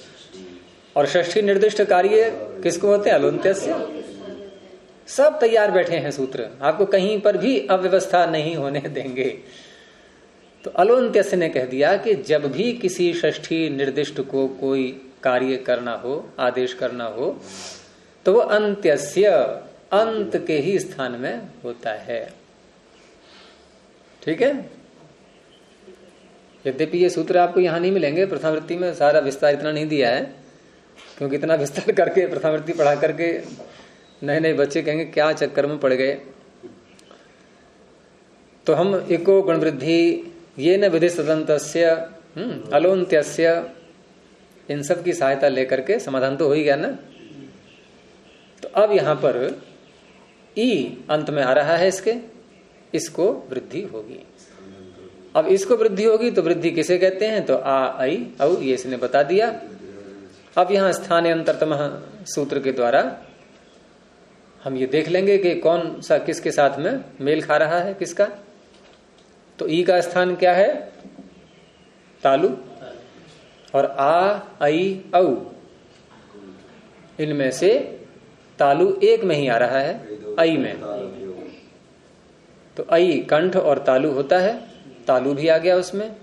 Speaker 1: और षष्ठी निर्दिष्ट कार्य किसको होते हैं? अलुंत्यस्य। सब तैयार बैठे हैं सूत्र, आपको कहीं पर भी अव्यवस्था नहीं होने देंगे। तो अलुंत्यस्य ने कह दिया कि जब भी किसी षष्ठी निर्दिष्ट को कोई कार्य करना हो, आदेश करना हो, तो वो अंत्यस्य, अंत के ही स्थान में होता है। ठीक है। यद्यपि ये सूत्र आपको यहां नहीं मिलेंगे, प्रथमावृत्ति में सारा विस्तार इतना नहीं दिया है, क्योंकि इतना विस्तार करके प्रथमावृत्ति पढ़ा करके नए नए बच्चे कहेंगे क्या चक्कर में पड़ गए। तो हम एको गुण वृद्धि, ये न विधि तदंतस्य, अलोन्त्यस्य, इन सब की सहायता लेकर के समाधान तो हो ही गया ना। तो अब यहां पर ई अंत में आ रहा है इसके, इसको वृद्धि होगी। अब इसको वृद्धि होगी तो वृद्धि किसे कहते हैं? तो आ आई औ, ये इसने बता दिया। अब यहां स्थानांतरतम सूत्र के द्वारा हम ये देख लेंगे कि कौन सा किसके साथ में मेल खा रहा है, किसका। तो ई का स्थान क्या है? तालु। और आ आई औ, इनमें से तालु एक में ही आ रहा है, आई में। तो आई कंठ और तालु होता है, तालु भी आ गया उसमें,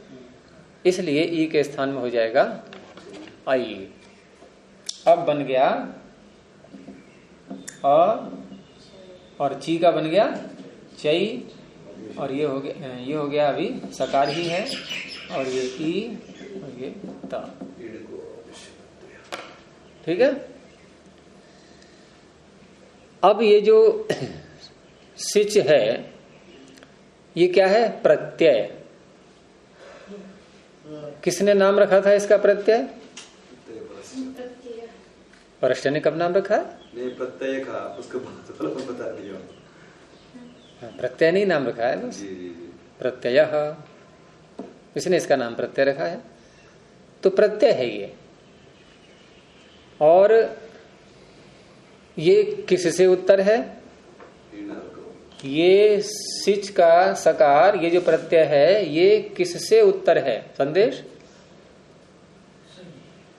Speaker 1: इसलिए ई के स्थान में हो जाएगा आई। अब बन गया अ, और ची का बन गया चई, और ये हो गया अभी सकार ही है, और ये ई और ये ता। ठीक है। अब ये जो सिच है ये क्या है? प्रत्यय। किसने नाम रखा था इसका प्रत्यय? परष्ट ने कब नाम रखा?
Speaker 4: नहीं, प्रत्यय का उसको बता दिया।
Speaker 1: प्रत्यय नहीं नाम रखा है बस, प्रत्यय, इसने इसका नाम प्रत्यय रखा है। तो प्रत्यय है ये, और ये किससे उत्तर है? ये सिच का सकार, ये जो प्रत्यय है ये किससे उत्तर है? संदेश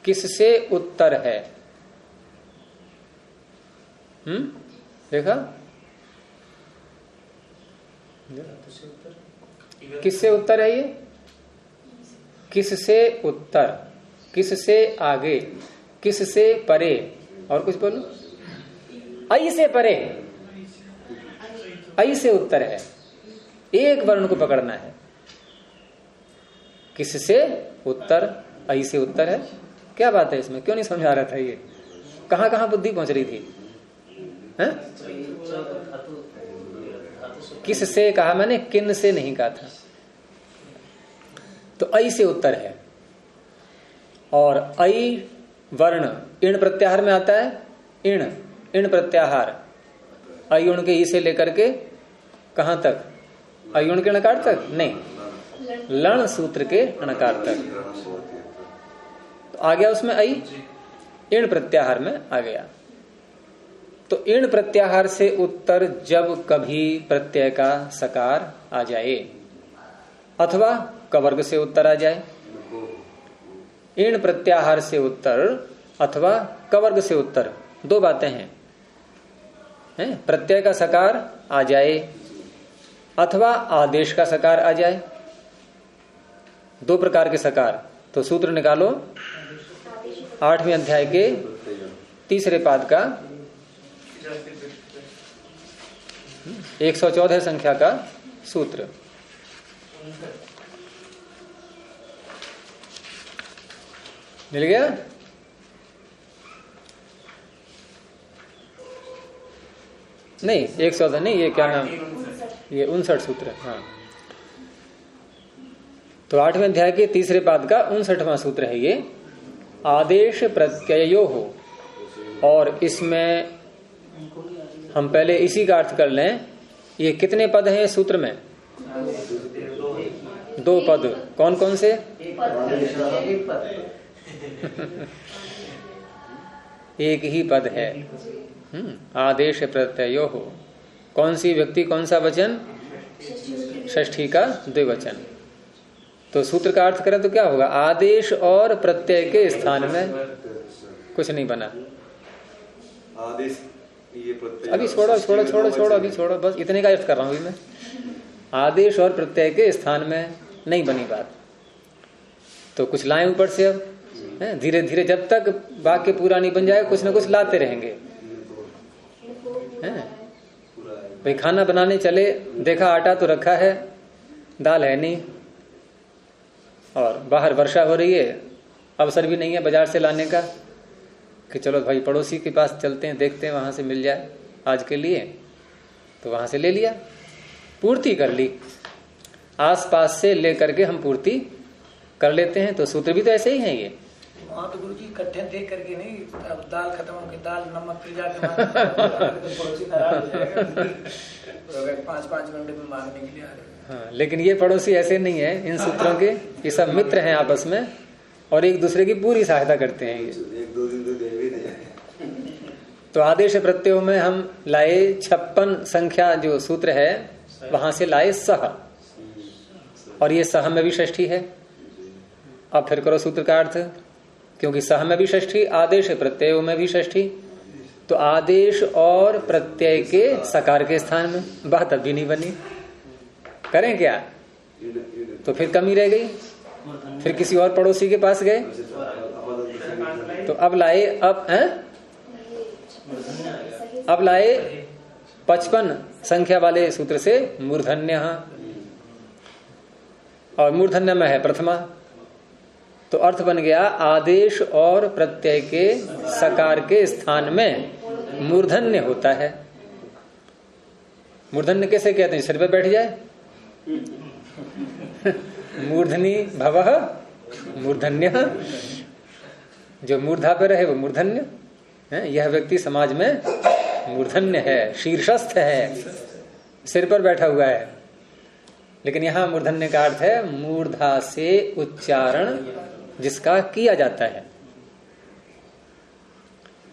Speaker 1: किससे उत्तर है? देखा किससे उत्तर है ये? किससे उत्तर, किससे आगे, किससे परे, और कुछ बोलो। आई से परे, आई से उत्तर है। एक वर्ण को पकड़ना है। किससे उत्तर, आई से उत्तर है। क्या बात है इसमें? क्यों नहीं समझ आ रहा था ये? कहां कहां बुद्धि पहुंच रही थी? हैं? किससे कहा मैंने, किन से नहीं कहा था। तो आई से उत्तर है। और आई वर्ण इण प्रत्याहार में आता है। इण, इण प्रत्याहार अयुण के ई से लेकर के कहां तक? अयुण के णकार तक नहीं, लण सूत्र के णकार तक। तो आ गया उसमें आई, इण प्रत्याहार में आ गया। तो इण प्रत्याहार से उत्तर जब कभी प्रत्यय का सकार आ जाए अथवा कवर्ग से उत्तर आ जाए। इण प्रत्याहार से उत्तर अथवा कवर्ग से उत्तर, दो बातें हैं। प्रत्यय का सकार आ जाए अथवा आदेश का सकार आ जाए, दो प्रकार के सकार। तो सूत्र निकालो 8वें अध्याय के तीसरे पाद का 114 संख्या का सूत्र। मिल गया? नहीं 114 नहीं, ये क्या नाम, ये 59 सूत्र। हाँ, तो 8वें अध्याय के तीसरे पाद का 59वां सूत्र है ये। आदेश प्रत्ययो हो, और इसमें हम पहले इसी का अर्थ कर लें। ये कितने पद हैं सूत्र में? 2 पद। कौन कौन से? एक ही पद है। आदेश प्रत्ययो हो, कौन सी व्यक्ति, कौन सा वचन? षष्ठी का द्विवचन। तो सूत्र का अर्थ करें तो क्या होगा? आदेश और प्रत्यय के स्थान में कुछ नहीं बना।
Speaker 4: आदेश ये प्रत्यय,
Speaker 1: अभी छोड़ो छोड़ो छोड़ो छोड़ो, अभी छोड़ो, बस इतने का अर्थ कर रहा हूं अभी मैं। आदेश और प्रत्यय के स्थान में नहीं बनी बात, तो कुछ लाएं ऊपर से। अब धीरे धीरे जब तक वाक्य पूरा नहीं बन जाएगा कुछ ना कुछ लाते रहेंगे। भाई खाना बनाने चले, देखा आटा तो रखा है, दाल है नहीं, और बाहर वर्षा हो रही है, अवसर भी नहीं है बाजार से लाने का, कि चलो भाई पड़ोसी के पास चलते हैं, देखते हैं वहां से मिल जाए आज के लिए। तो वहां से ले लिया, पूर्ति कर ली, आसपास से लेकर के हम पूर्ति कर लेते हैं। तो सूत्र भी तो ऐसे ही है ये।
Speaker 5: वहाँ तो गुरुजी इकट्ठे देख करके नहीं, अब दाल खत्म हो गई, दाल नमक पिला के 5-5 मिनट में मांगने के लिए आ रहे।
Speaker 1: हाँ, लेकिन ये पड़ोसी ऐसे नहीं है, इन सूत्रों के ये सब मित्र हैं आपस में, और एक दूसरे की पूरी सहायता करते हैं ये।
Speaker 4: 1-2 दिन तो दे भी नहीं।
Speaker 1: तो आदेश प्रत्ययों में हम लाए 56 संख्या जो सूत्र है, वहां से लाए सह, और ये सह में भी षष्ठी है। अब फिर करो सूत्र का अर्थ, क्योंकि सह में भी षष्ठी, आदेश प्रत्ययों में भी षष्ठी, तो आदेश और प्रत्यय के सकार के स्थान में बात अभी नहीं बनी। करें क्या? तो फिर कमी रह गई। फिर किसी और पड़ोसी के पास गए, तो अब लाए, अब लाए 55 संख्या वाले सूत्र से मूर्धन्य, और मूर्धन्य में है प्रथमा। तो अर्थ बन गया आदेश और प्रत्यय के सकार के स्थान में मूर्धन्य होता है। मूर्धन्य कैसे कहते हैं? सिर पे बैठ जाए, मूर्धनी भवः मूर्धन्य, जो मूर्धा पे रहे वो मूर्धन्य है। यह व्यक्ति समाज में मूर्धन्य है, शीर्षस्थ है, सिर पर बैठा हुआ है। लेकिन यहां मूर्धन्य का अर्थ है मूर्धा से उच्चारण जिसका किया जाता है।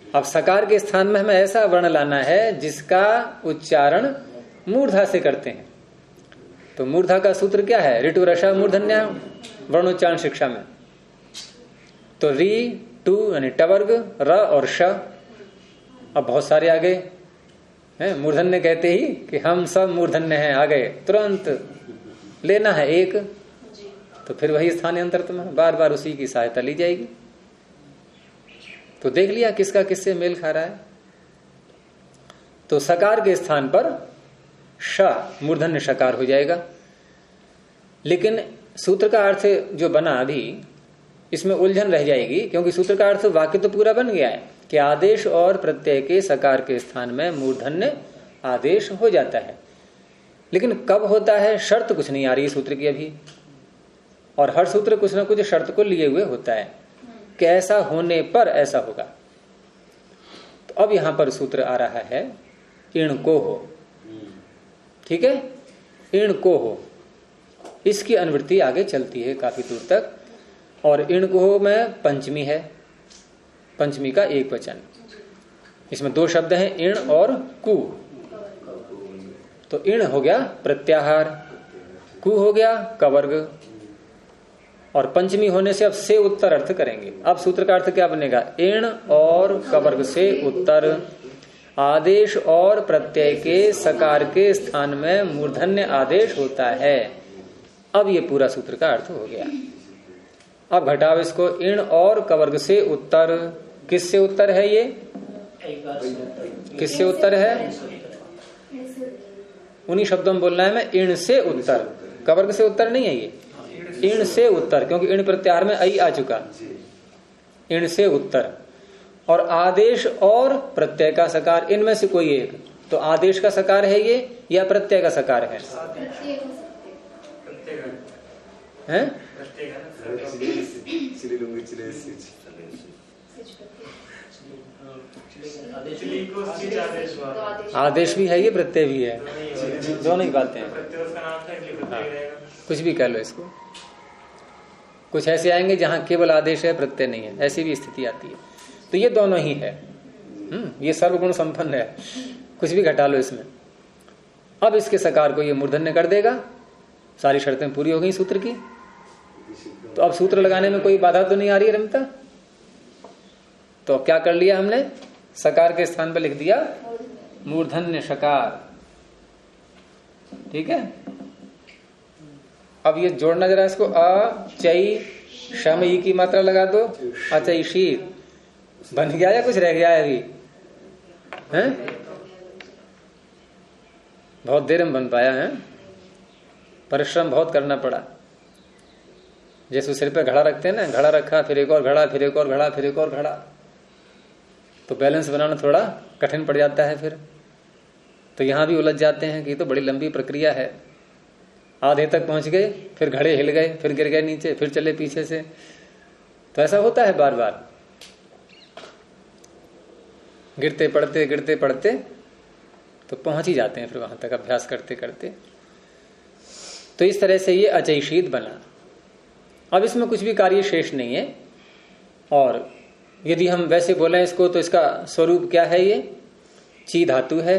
Speaker 1: अब सकार के स्थान में हमें ऐसा वर्ण लाना है जिसका उच्चारण मूर्धा से करते हैं। तो मूर्धा का सूत्र क्या है? ऋतु रसा मूर्धन्य वर्णोच्चारण शिक्षा में। तो री टू यानी टवर्ग, र और श। अब बहुत सारे आगे है। मूर्धन्य कहते ही कि हम सब मूर्धन्य हैं, आ गए, तुरंत लेना है एक, तो फिर वही स्थानांतरतम है, बार बार उसी की सहायता ली जाएगी। तो देख लिया किसका किससे मेल खा रहा है। तो सकार के स्थान पर श मूर्धन्य शकार हो जाएगा। लेकिन सूत्र का अर्थ जो बना अभी, इसमें उलझन रह जाएगी, क्योंकि सूत्र का अर्थ वाक्य तो पूरा बन गया है कि आदेश और प्रत्यय के सकार के स्थान में मूर्धन्य आदेश हो जाता है। लेकिन कब होता है, शर्त कुछ नहीं आ रही सूत्र की अभी, और हर सूत्र कुछ ना कुछ शर्त को लिए हुए होता है कि ऐसा होने पर ऐसा होगा। तो अब यहां पर सूत्र आ रहा है इण को हो, ठीक है, इण को हो, इसकी अनुवृत्ति आगे चलती है काफी दूर तक। और इण को हो में पंचमी है, पंचमी का एक वचन, इसमें दो शब्द हैं इण और कु। तो इण हो गया प्रत्याहार, कु हो गया कवर्ग, और पंचमी होने से अब से उत्तर अर्थ करेंगे। अब सूत्र का अर्थ क्या बनेगा, इण और कवर्ग से उत्तर, आदेश और प्रत्यय के सकार के स्थान में मूर्धन्य आदेश होता है। अब ये पूरा सूत्र का अर्थ हो गया। अब घटाओ इसको, इण और कवर्ग से उत्तर, किससे उत्तर है ये, किससे उत्तर है, उन्हीं शब्दों में बोलना है मैं, इण से उत्तर, कवर्ग से उत्तर नहीं है ये, इण से उत्तर, क्योंकि इण प्रत्याहार में आई आ चुका, इण से उत्तर। और आदेश और प्रत्यय का सकार, इनमें से कोई एक, तो आदेश का सकार है ये या प्रत्यय का सकार है, हैं? आदेश भी है ये, प्रत्यय भी है, दोनों ही बातें हैं। हाँ, कुछ भी कह लो इसको। कुछ ऐसे आएंगे जहां केवल आदेश है, प्रत्यय नहीं है, ऐसी भी स्थिति आती है। तो ये दोनों ही है, ये सर्वगुण संपन्न है, कुछ भी घटा लो इसमें। अब इसके सकार को ये मूर्धन्य कर देगा, सारी शर्तें पूरी हो गई सूत्र की। तो अब सूत्र लगाने में कोई बाधा तो नहीं आ रही है रमता। तो क्या कर लिया हमने, सकार के स्थान पर लिख दिया मूर्धन्य शकार, ठीक है। अब ये जोड़ना जरा इसको, अ चई शम ई की मात्रा लगा दो, अचई शीत बन गया या कुछ रह गया है अभी, हैं? बहुत देर में बन पाया है, परिश्रम बहुत करना पड़ा। जैसे सिर पे घड़ा रखते हैं ना, घड़ा रखा, फिर एक और घड़ा, फिर एक और घड़ा, फिर एक और घड़ा, तो बैलेंस बनाना थोड़ा कठिन पड़ जाता है फिर। तो यहां भी उलझ जाते हैं कि ये तो बड़ी लंबी प्रक्रिया है। आधे तक पहुंच गए, फिर घड़े हिल गए, फिर गिर गए नीचे, फिर चले पीछे से, तो ऐसा होता है बार बार, गिरते पड़ते तो पहुंच ही जाते हैं फिर वहां तक अभ्यास करते करते। तो इस तरह से ये अचैशीत बना। अब इसमें कुछ भी कार्य शेष नहीं है। और यदि हम वैसे बोले इसको, तो इसका स्वरूप क्या है, ये ची धातु है,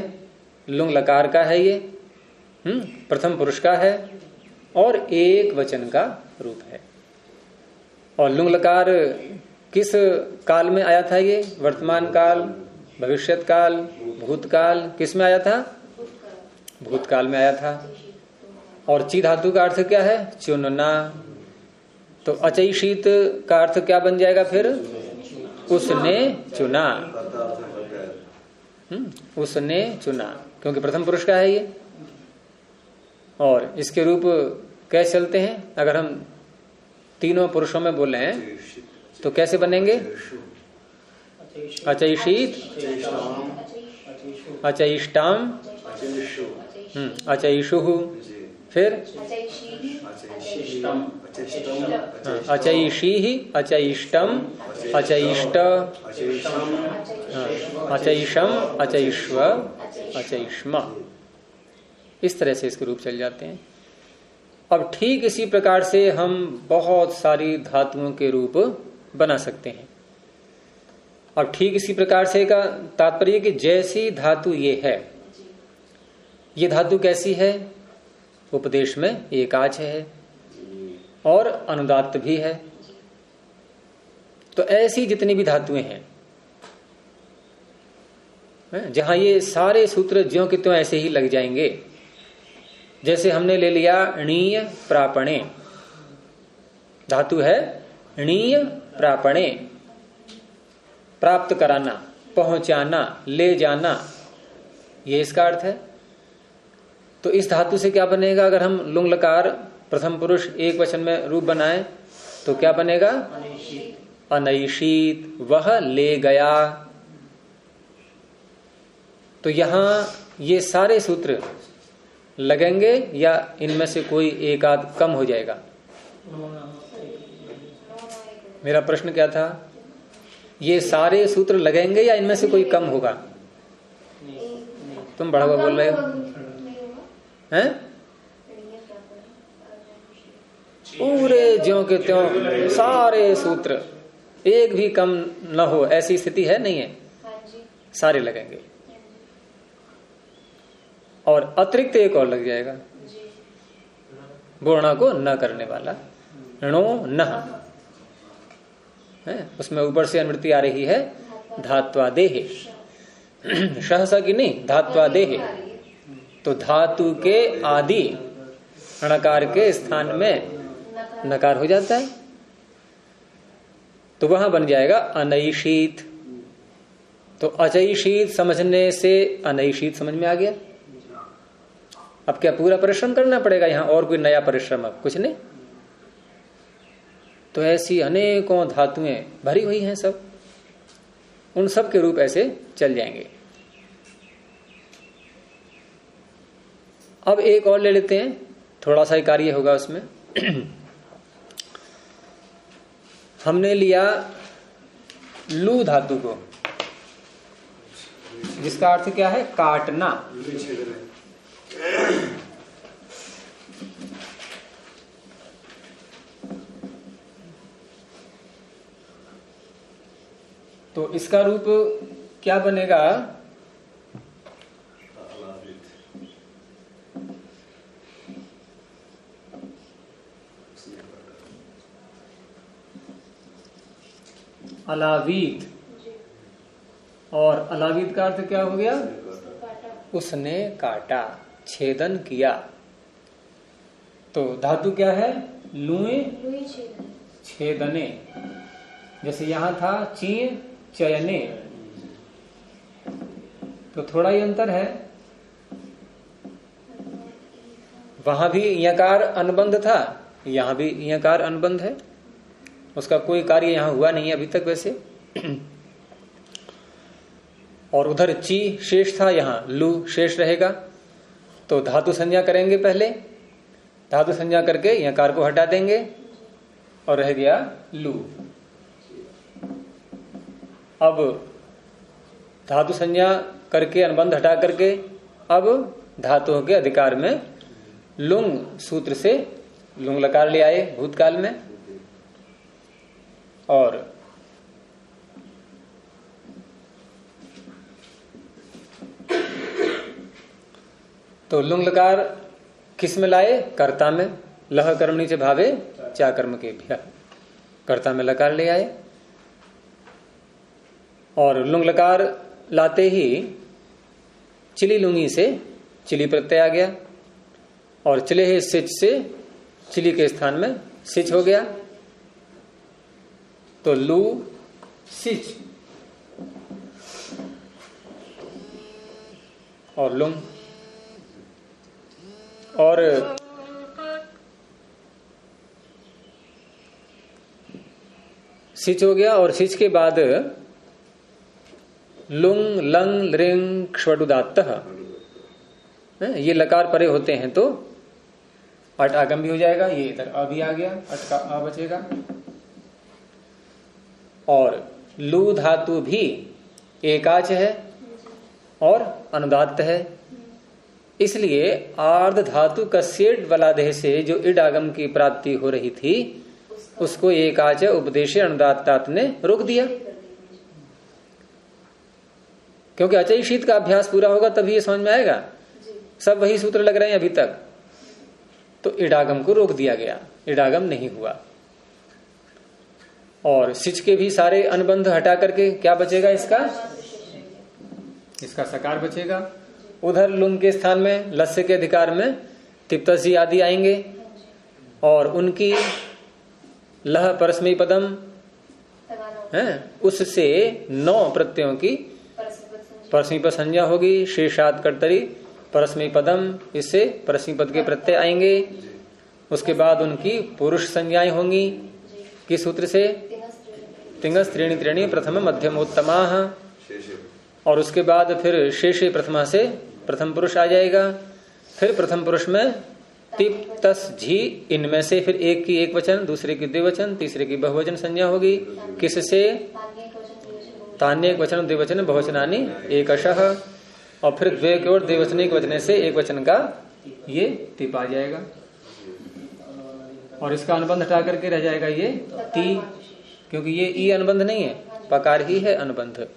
Speaker 1: लुंग लकार का है, ये प्रथम पुरुष का है और एक वचन का रूप है। और लुंग लकार किस काल में आया था, ये वर्तमान काल, भविष्यत काल, भूतकाल, किस में आया था, भूतकाल में आया था। और ची धातु का अर्थ क्या है, चुनना। तो अचैशीत का अर्थ क्या बन जाएगा फिर, उसने चुना, उसने चुना, क्योंकि प्रथम पुरुष का है ये। और इसके रूप कैसे चलते हैं, अगर हम तीनों पुरुषों में बोले हैं तो कैसे बनेंगे, अचैशीत, अचैष्टाम, अचैषु, फिर अचैषी, अचैष्टम, अचैष्ट, अचैषम, अचैष्व, अचैष्म, इस तरह से इसके रूप चल जाते हैं। अब ठीक इसी प्रकार से हम बहुत सारी धातुओं के रूप बना सकते हैं। अब ठीक इसी प्रकार से का तात्पर्य कि जैसी धातु ये है, ये धातु कैसी है, उपदेश में एकाच है और अनुदात्त भी है। तो ऐसी जितनी भी धातुएं हैं, जहां ये सारे सूत्र ज्यों के त्यों ऐसे ही लग जाएंगे। जैसे हमने ले लिया णीय प्रापणे, धातु है णीय प्रापणे, प्राप्त कराना, पहुंचाना, ले जाना, ये इसका अर्थ है। तो इस धातु से क्या बनेगा? अगर हम लुंग लकार प्रथम पुरुष एक वचन में रूप बनाएं तो क्या बनेगा? अनैषीत, वह ले गया। तो यहां ये सारे सूत्र लगेंगे या इनमें से कोई एक आध कम हो जाएगा? मेरा प्रश्न क्या था? ये सारे सूत्र लगेंगे या इनमें से कोई कम होगा? तुम बड़ा हुआ बोल रहे हो हैं? पूरे ज्यों के त्यों सारे सूत्र, एक भी कम न हो, ऐसी स्थिति है नहीं है? सारे लगेंगे। और अतिरिक्त एक और लग जाएगा, बोर्णा को न करने वाला, णो न है। उसमें ऊपर से अनुवृत्ति आ रही है धात्वादेह, सहसा की नहीं, धात्वादेह। तो धातु के आदि णकार के स्थान में नकार हो जाता है, तो वहां बन जाएगा अनैषीत। तो अचैषीत समझने से अनैषीत समझ में आ गया। अब क्या पूरा परिश्रम करना पड़ेगा यहां? और कोई नया परिश्रम अब कुछ नहीं। तो ऐसी अनेकों धातुएं भरी हुई हैं सब, उन सब के रूप ऐसे चल जाएंगे। अब एक और ले लेते हैं, थोड़ा सा ही कार्य होगा उसमें। हमने लिया लू धातु को, जिसका अर्थ क्या है? काटना। तो इसका रूप क्या बनेगा? अलावीत। और अलावीत का अर्थ क्या हो गया? उसने काटा, छेदन किया। तो धातु क्या है? लुए छेदने। जैसे यहां था चीय चयने, तो थोड़ा ही अंतर है। वहां भी यकार अनुबंध था, यहां भी यकार अनुबंध है। उसका कोई कार्य यहां हुआ नहीं है अभी तक वैसे। और उधर ची शेष था, यहां लू शेष रहेगा। तो धातु संज्ञा करेंगे पहले, धातु संज्ञा करके यकार को हटा देंगे और रह गया लू। अब धातु संज्ञा करके अनुबंध हटा करके अब धातुओं के अधिकार में लुंग सूत्र से लुंग लकार ले आए भूतकाल में। और तो लुंग लकार किस में लाए? कर्ता में। लह कर्मणि च भावे चा कर्म के भ्य, कर्ता में लकार ले आए। और लुंग लकार लाते ही चिली लुंगी से चिली प्रत्यय आ गया, और चिले ही सिच से चिली के स्थान में सिच हो गया। तो लू सिच और लुंग। और सिच हो गया, और सिच के बाद लुंग लंग लृंग क्ष्वडुदात्तः, ये लकार परे होते हैं तो अट आगम भी हो जाएगा। ये इधर अ भी आ गया, अट का अ बचेगा। और लू धातु भी एकाच है और अनुदात्त है, इसलिए आर्ध धातु कस्येड वलादेह से जो इड आगम की प्राप्ति हो रही थी उसको एकाच उपदेश अनुदात्तात ने रोक दिया। क्योंकि अचई शीत का अभ्यास पूरा होगा तभी ये समझ में आएगा। सब वही सूत्र लग रहे हैं अभी तक, तो इडागम को रोक दिया गया, इडागम नहीं हुआ। और सिच के भी सारे अनुबंध हटा करके क्या बचेगा इसका? इसका सकार बचेगा। उधर लुंग के स्थान में लस्य के अधिकार में तिप्तसी आदि आएंगे और उनकी लह परस्मई पदम है, उससे 9 प्रत्ययों की परस्मई पद संज्ञा होगी। शेषाद कर्तरी परस्मई पदम, इससे परस्मई पद के प्रत्यय आएंगे। उसके बाद उनकी पुरुष संज्ञाएं होंगी किस सूत्र से? तिंगस त्रीणि त्रीणि प्रथम मध्यमोत्तमा। और उसके बाद फिर शेषे प्रथमा से प्रथम पुरुष आ जाएगा। फिर प्रथम पुरुष में तिप तस झी, इनमें से फिर एक की एक वचन, दूसरे की द्विवचन, तीसरे की बहुवचन संज्ञा होगी। किससे? तान्यक वचन द्विवचन बहुवचनानि एकशः। और फिर द्वे की ओर द्विवचनिक वचने से एक वचन का ये तिप आ जाएगा। और इसका अनुबंध हटा करके रह जाएगा ये ती, क्योंकि ये ई अनुबंध नहीं है, पकार ही है अनुबंध है।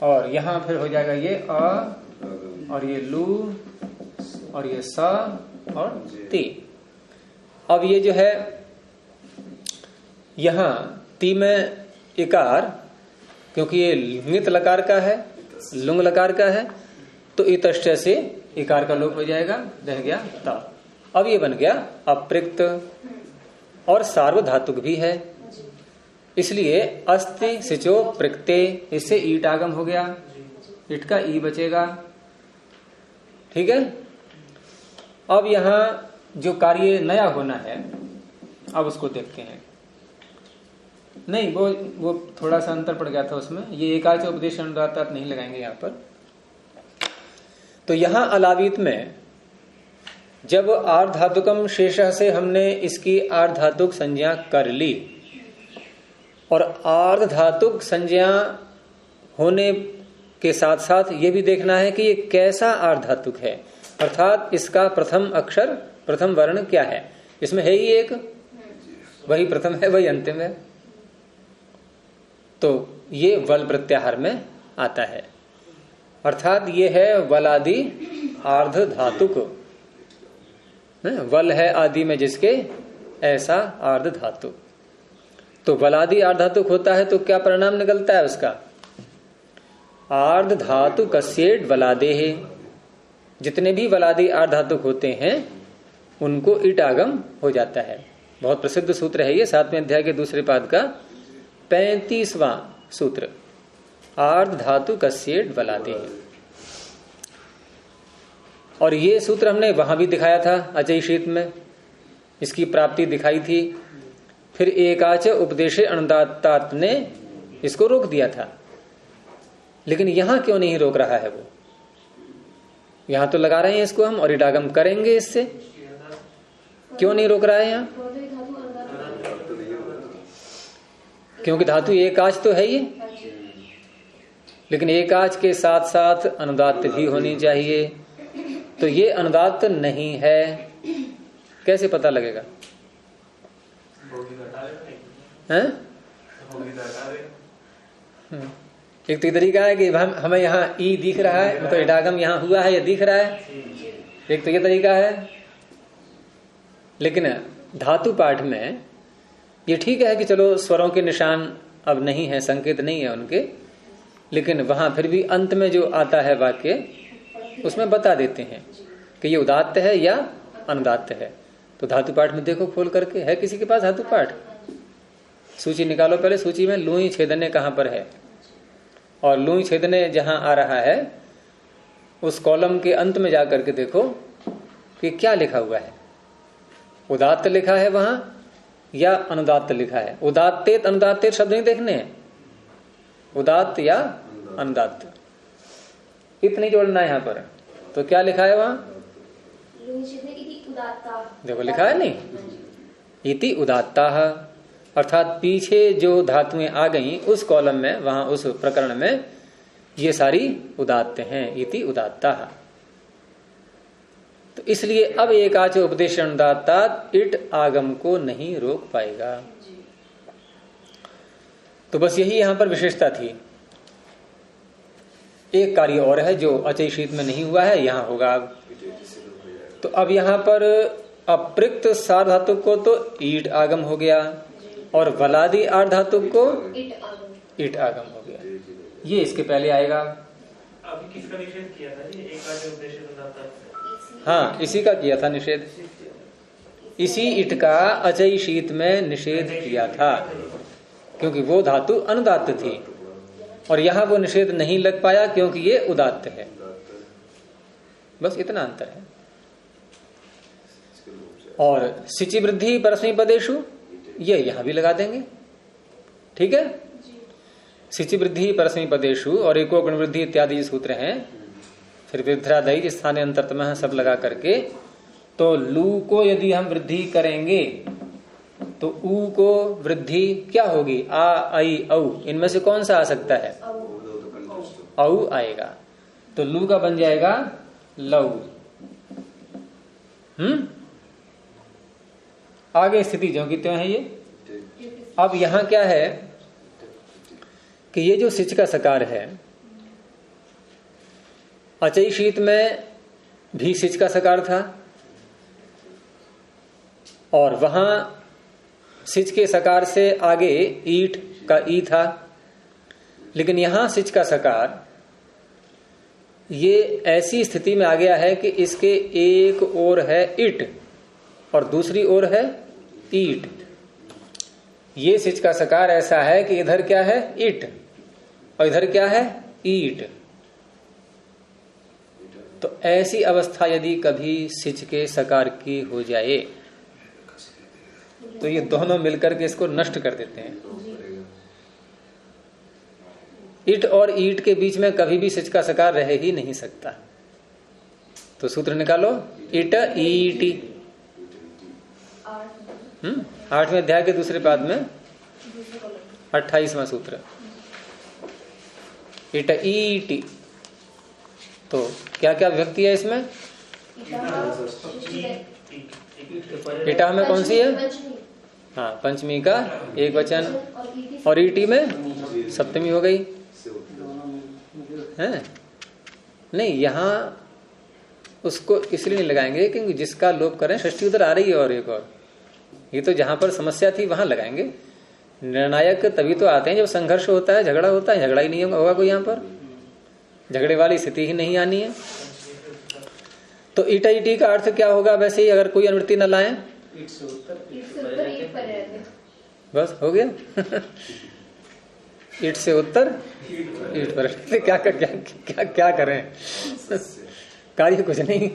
Speaker 1: और यहां फिर हो जाएगा ये अ और ये लू और ये स और ती। अब ये जो है यहां ती में इकार, क्योंकि ये लिंगित लकार का है, लुंग लकार का है, तो इतश्च से इकार का लोप हो जाएगा, रह गया ता। अब ये बन गया अप्रिक्त और सार्वधातुक भी है, इसलिए अस्ति सिचो प्रकृते, इससे ईट आगम हो गया, ईट का ई बचेगा। ठीक है। अब यहां जो कार्य नया होना है अब उसको देखते हैं। नहीं, वो थोड़ा सा अंतर पड़ गया था उसमें, ये एकाच उपदेश अनुदात नहीं लगाएंगे यहां पर। तो यहां अलावीत में जब आर्धातुकम शेष से हमने इसकी आर्धातुक संज्ञा कर ली, और आर्धातुक संज्ञा होने के साथ साथ ये भी देखना है कि ये कैसा आर्धातुक है, अर्थात इसका प्रथम अक्षर, प्रथम वर्ण क्या है। इसमें है ही एक, वही प्रथम है, वही अंतिम है, तो ये वल प्रत्याहार में आता है। अर्थात ये है वलादि आर्ध धातुक, वल है आदि में जिसके, ऐसा आर्ध धातु। तो वलादि आर्ध धातुक होता है तो क्या परिणाम निकलता है उसका? आर्ध धातु कस्येड वलादे है। जितने भी वलादि आर्ध धातुक होते हैं उनको ईट आगम हो जाता है। बहुत प्रसिद्ध सूत्र है ये, 7वें अध्याय के दूसरे पाद का 35वां सूत्र, आर्ध धातु कस्येड वलादे है। और ये सूत्र हमने वहां भी दिखाया था अजय शीत में, इसकी प्राप्ति दिखाई थी। फिर एकाच उपदेशे अनुदात्तात ने इसको रोक दिया था, लेकिन यहां क्यों नहीं रोक रहा है वो? यहां तो लगा रहे हैं इसको हम और इडागम करेंगे इससे, क्यों नहीं रोक रहा है यहां? क्योंकि धातु एकाच तो है ये, लेकिन एकाच के साथ साथ अनुदात्त भी होनी चाहिए, तो ये अनुदात्त नहीं है। कैसे पता लगेगा? हैं? एक तो तरीका है कि हमें यहाँ ई दिख रहा है, मतलब इडागम यहाँ हुआ है, ये दिख रहा है, एक तो ये तरीका है। लेकिन धातु पाठ में ये ठीक है कि चलो स्वरों के निशान अब नहीं है, संकेत नहीं है उनके, लेकिन वहां फिर भी अंत में जो आता है वाक्य उसमें बता देते हैं कि ये उदात्त है या अनुदात्त है। तो धातु पाठ में देखो खोल करके, है किसी के पास धातु पाठ? सूची निकालो पहले, सूची में लूई छेदने कहां पर है, और लूई छेदने जहां आ रहा है उस कॉलम के अंत में जाकर के देखो कि क्या लिखा हुआ है। उदात्त लिखा है वहां या अनुदात्त लिखा है? उदात्तेत अनुदात्तेत शब्द नहीं देखने हैं, उदात्त या अनुदात्त, इतनी जोड़ना है यहां पर। तो क्या लिखा है वहां? देखो लिखा है नहीं, इति उदात्ता, अर्थात पीछे जो धातुएं आ गई उस कॉलम में, वहां उस प्रकरण में ये सारी उदात्त हैं, इति उदात्ता। तो इसलिए अब एकाच उपदेश अनुदात्तात इट आगम को नहीं रोक पाएगा। तो बस यही यहां पर विशेषता थी। एक कार्य और है जो अचय शीत में नहीं हुआ है, यहां होगा अब। तो अब यहां पर अप्रिक्त सार धातु को तो ईट आगम हो गया, और वलादि आर्ध धातु को ईट आगम हो गया। ये इसके पहले आएगा।
Speaker 2: अभी किसका निषेध किया था जी? एक आदि उद्देश्य बताता है।
Speaker 1: हाँ, इसी का किया था निषेध। इसी इट का अचई शीत में निषेध किया था, क्योंकि वो धातु अनुदात्त थी, और यहां वो निषेध नहीं लग पाया क्योंकि ये उदात्त है। बस इतना अंतर है। और सिचि वृद्धि परस्मै पदेषु, ये यहां भी लगा देंगे। ठीक है, सिचि वृद्धि परस्मै पदेषु और एको गुण वृद्धि इत्यादि सूत्र हैं। फिर वृद्धादि स्थाने अंतरतम सब लगा करके, तो लू को यदि हम वृद्धि करेंगे तो ऊ को वृद्धि क्या होगी? आ, आई, औ, इनमें से कौन सा आ सकता है? औ आएगा, तो लू का बन जाएगा लऊ। आगे स्थिति जो की त्यों है ये। अब यहां क्या है कि ये जो सिच का सकार है, अचई शीत में भी सिच का सकार था, और वहां सिच के सकार से आगे ईट का ई था, लेकिन यहां सिच का सकार ये ऐसी स्थिति में आ गया है कि इसके एक ओर है इट और दूसरी ओर है ईट। ये सिच का सकार ऐसा है कि इधर क्या है? इट, और इधर क्या है? ईट। तो ऐसी अवस्था यदि कभी सिच के सकार की हो जाए तो ये दोनों मिलकर के इसको नष्ट कर देते हैं। इट और ईट के बीच में कभी भी सिच का सकार रह ही नहीं सकता। तो सूत्र निकालो, इट ईटी। 8वें अध्याय के दूसरे पाद में 28वां सूत्र, इट ईटी। तो क्या क्या विभक्ति है इसमें? इटा में कौन सी है? हाँ, पंचमी का एक वचन, और ईटी में सप्तमी हो गई है। नहीं, यहां उसको इसलिए नहीं लगाएंगे क्योंकि जिसका लोप करें षष्ठी उधर आ रही है, और एक और ये तो जहां पर समस्या थी वहां लगाएंगे। निर्णायक तभी तो आते हैं जब संघर्ष होता है, झगड़ा होता है। झगड़ा ही नहीं होगा कोई, यहां पर झगड़े वाली स्थिति ही नहीं आनी है। तो ईटा ईटी का अर्थ क्या होगा वैसे ही, अगर कोई अनुवृत्ति न लाए? बस हो गया। ईट से उत्तर ईट पर। क्या क्या क्या क्या, क्या करें? कार्य कुछ नहीं।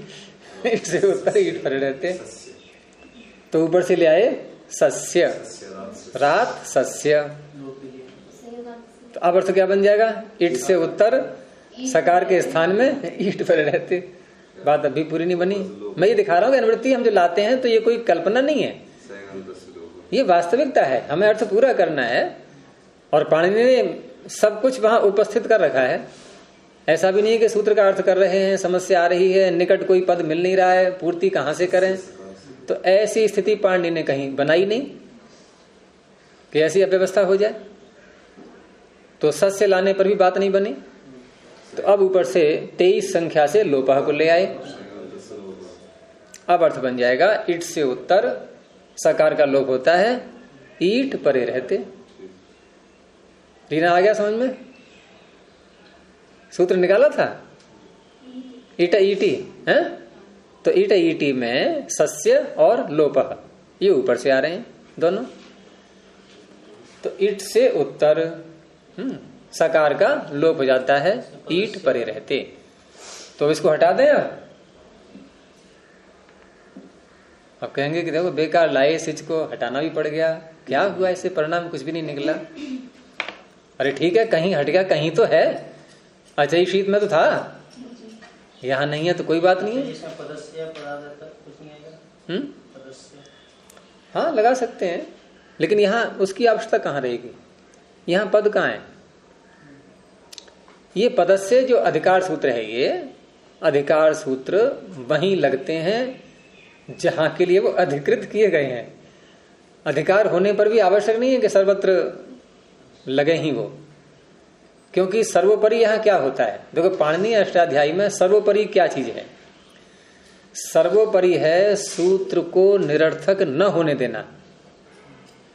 Speaker 1: ईट से उत्तर ईट पर रहते। तो ऊपर से ले आए सस्य, रात सस्य। तो अब अर्थ क्या बन जाएगा? ईट से उत्तर सकार के स्थान में ईट पर रहते। बात अभी पूरी नहीं बनी। मैं ये दिखा रहा हूं कि अनुवृत्ति हम जो लाते हैं तो ये कोई कल्पना नहीं है, ये वास्तविकता है। हमें अर्थ पूरा करना है, और पाणिनि ने सब कुछ वहां उपस्थित कर रखा है। ऐसा भी नहीं है कि सूत्र का अर्थ कर रहे हैं, समस्या आ रही है, निकट कोई पद मिल नहीं रहा है, पूर्ति कहां से करें। तो ऐसी स्थिति पाणिनि ने कहीं बनाई नहीं कि ऐसी अव्यवस्था हो जाए। तो सस्य लाने पर भी बात नहीं बनी। तो अब ऊपर से 23 संख्या से लोपा को ले आए। अब अर्थ बन जाएगा, ईट से उत्तर सकार का लोप होता है, ईट परे रहते। रीना आ गया समझ में? सूत्र निकाला था ईटा ईटी है। तो ईटा ईटी में सस्य और लोपह ये ऊपर से आ रहे हैं दोनों। तो ईट से उत्तर सकार का लोप हो जाता है, ईट परे रहते। तो इसको हटा दें। अब कहेंगे कि देखो बेकार लाए, सिच को हटाना भी पड़ गया, क्या हुआ इससे? परिणाम कुछ भी नहीं निकला। अरे ठीक है, कहीं हट गया, कहीं तो है। अचई शीत में तो था, यहाँ नहीं है तो कोई बात नहीं है। हाँ, लगा सकते हैं, लेकिन यहाँ उसकी आवश्यकता कहाँ रहेगी? यहाँ पद कहाँ है? ये पदस्य जो अधिकार सूत्र है, ये अधिकार सूत्र वहीं लगते हैं जहां के लिए वो अधिकृत किए गए हैं। अधिकार होने पर भी आवश्यक नहीं है कि सर्वत्र लगे ही वो, क्योंकि सर्वोपरि यहां क्या होता है? देखो, पाणिनि अष्टाध्यायी में सर्वोपरि क्या चीज है? सर्वोपरि है सूत्र को निरर्थक न होने देना,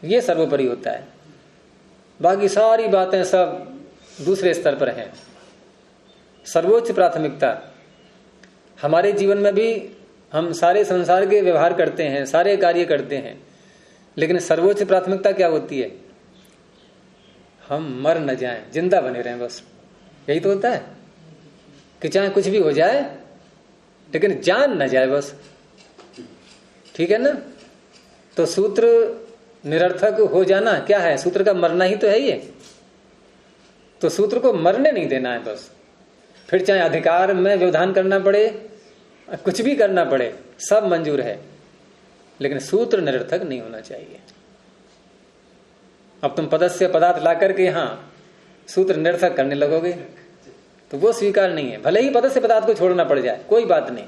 Speaker 1: ये सर्वोपरि होता है। बाकी सारी बातें सब दूसरे स्तर पर हैं। सर्वोच्च प्राथमिकता हमारे जीवन में भी हम सारे संसार के व्यवहार करते हैं, सारे कार्य करते हैं, लेकिन सर्वोच्च प्राथमिकता क्या होती है? हम मर न जाएं, जिंदा बने रहें, बस यही तो होता है कि चाहे कुछ भी हो जाए लेकिन जान न जाए, बस। ठीक है ना? तो सूत्र निरर्थक हो जाना क्या है? सूत्र का मरना ही तो है ये। तो सूत्र को मरने नहीं देना है बस। फिर चाहे अधिकार में व्यवधान करना पड़े, कुछ भी करना पड़े, सब मंजूर है, लेकिन सूत्र निरर्थक नहीं होना चाहिए। अब तुम पदस्य पदार्थ ला करके यहां सूत्र निरर्थक करने लगोगे तो वो स्वीकार नहीं है। भले ही पदस्य पदार्थ को छोड़ना पड़ जाए, कोई बात नहीं।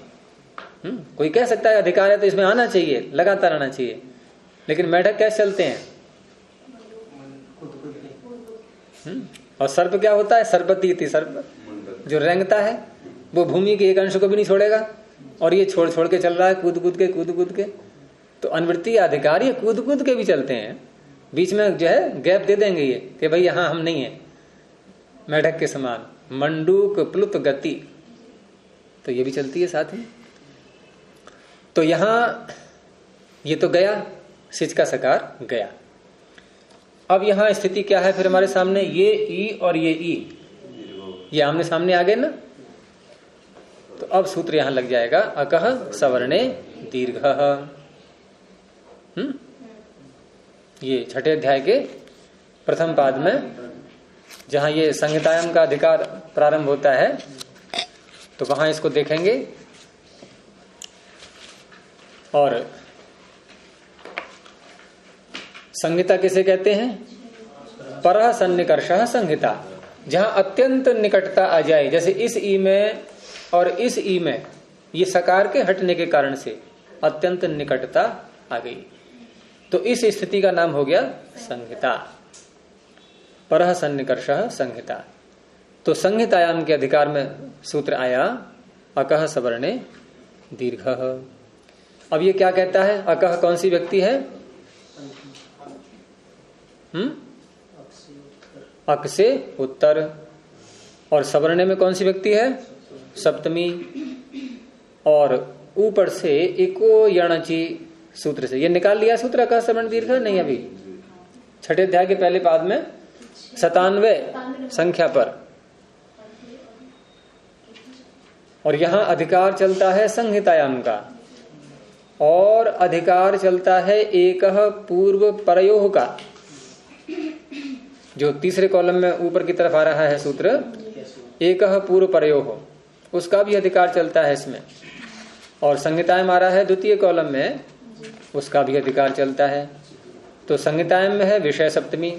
Speaker 1: कोई कह सकता है अधिकार है तो इसमें आना चाहिए, लगातार आना चाहिए, लेकिन मेढक कैसे चलते हैं? और सर्प क्या होता है? सर्पती इति सर्प, जो रेंगता है वो भूमि के एक अंश को भी नहीं छोड़ेगा, और ये छोड़ छोड़ के चल रहा है, कूद कूद के। तो अनुवृत्ति अधिकार ये कूद के भी चलते हैं, बीच में जो है गैप दे देंगे ये कि भाई यहां हम नहीं है, मेढक के समान। मंडूक प्लुत गति, तो ये भी चलती है साथ में। तो यहां ये तो गया, सिच का सकार गया। अब यहां स्थिति क्या है फिर हमारे सामने? ये ई और ये ई, ये आमने सामने आ गए ना। तो अब सूत्र यहां लग जाएगा, अकह सवर्णे दीर्घ। ये छठे अध्याय के प्रथम पाद में जहां ये संहितायाम का अधिकार प्रारंभ होता है, तो वहां इसको देखेंगे। और संहिता किसे कहते हैं? परः सन्निकर्षः संहिता, जहां अत्यंत निकटता आ जाए, जैसे इस ई में और इस ई में ये सकार के हटने के कारण से अत्यंत निकटता आ गई, तो इस स्थिति का नाम हो गया संहिता। परः सन्निकर्षः संहिता। तो संहितायाम के अधिकार में सूत्र आया अकह सवर्णे दीर्घ। अब ये क्या कहता है? अकह कौन सी व्यक्ति है? अक से उत्तर, और सवर्णे में कौन सी व्यक्ति है? सप्तमी, और ऊपर से एको यणची सूत्र से ये निकाल लिया सूत्र अकह सवर्ण दीर्घ। नहीं, अभी छठे अध्याय के पहले पाद में 97 संख्या पर, और यहां अधिकार चलता है संहितायाम का, और अधिकार चलता है एकह पूर्व परयोः का, जो तीसरे कॉलम में ऊपर की तरफ आ रहा है सूत्र, एकह पूर्व परयोः, उसका भी अधिकार चलता है इसमें। और संहितायाम आ रहा है द्वितीय कॉलम में, उसका भी अधिकार चलता है। तो संहितायाम में है विषय सप्तमी,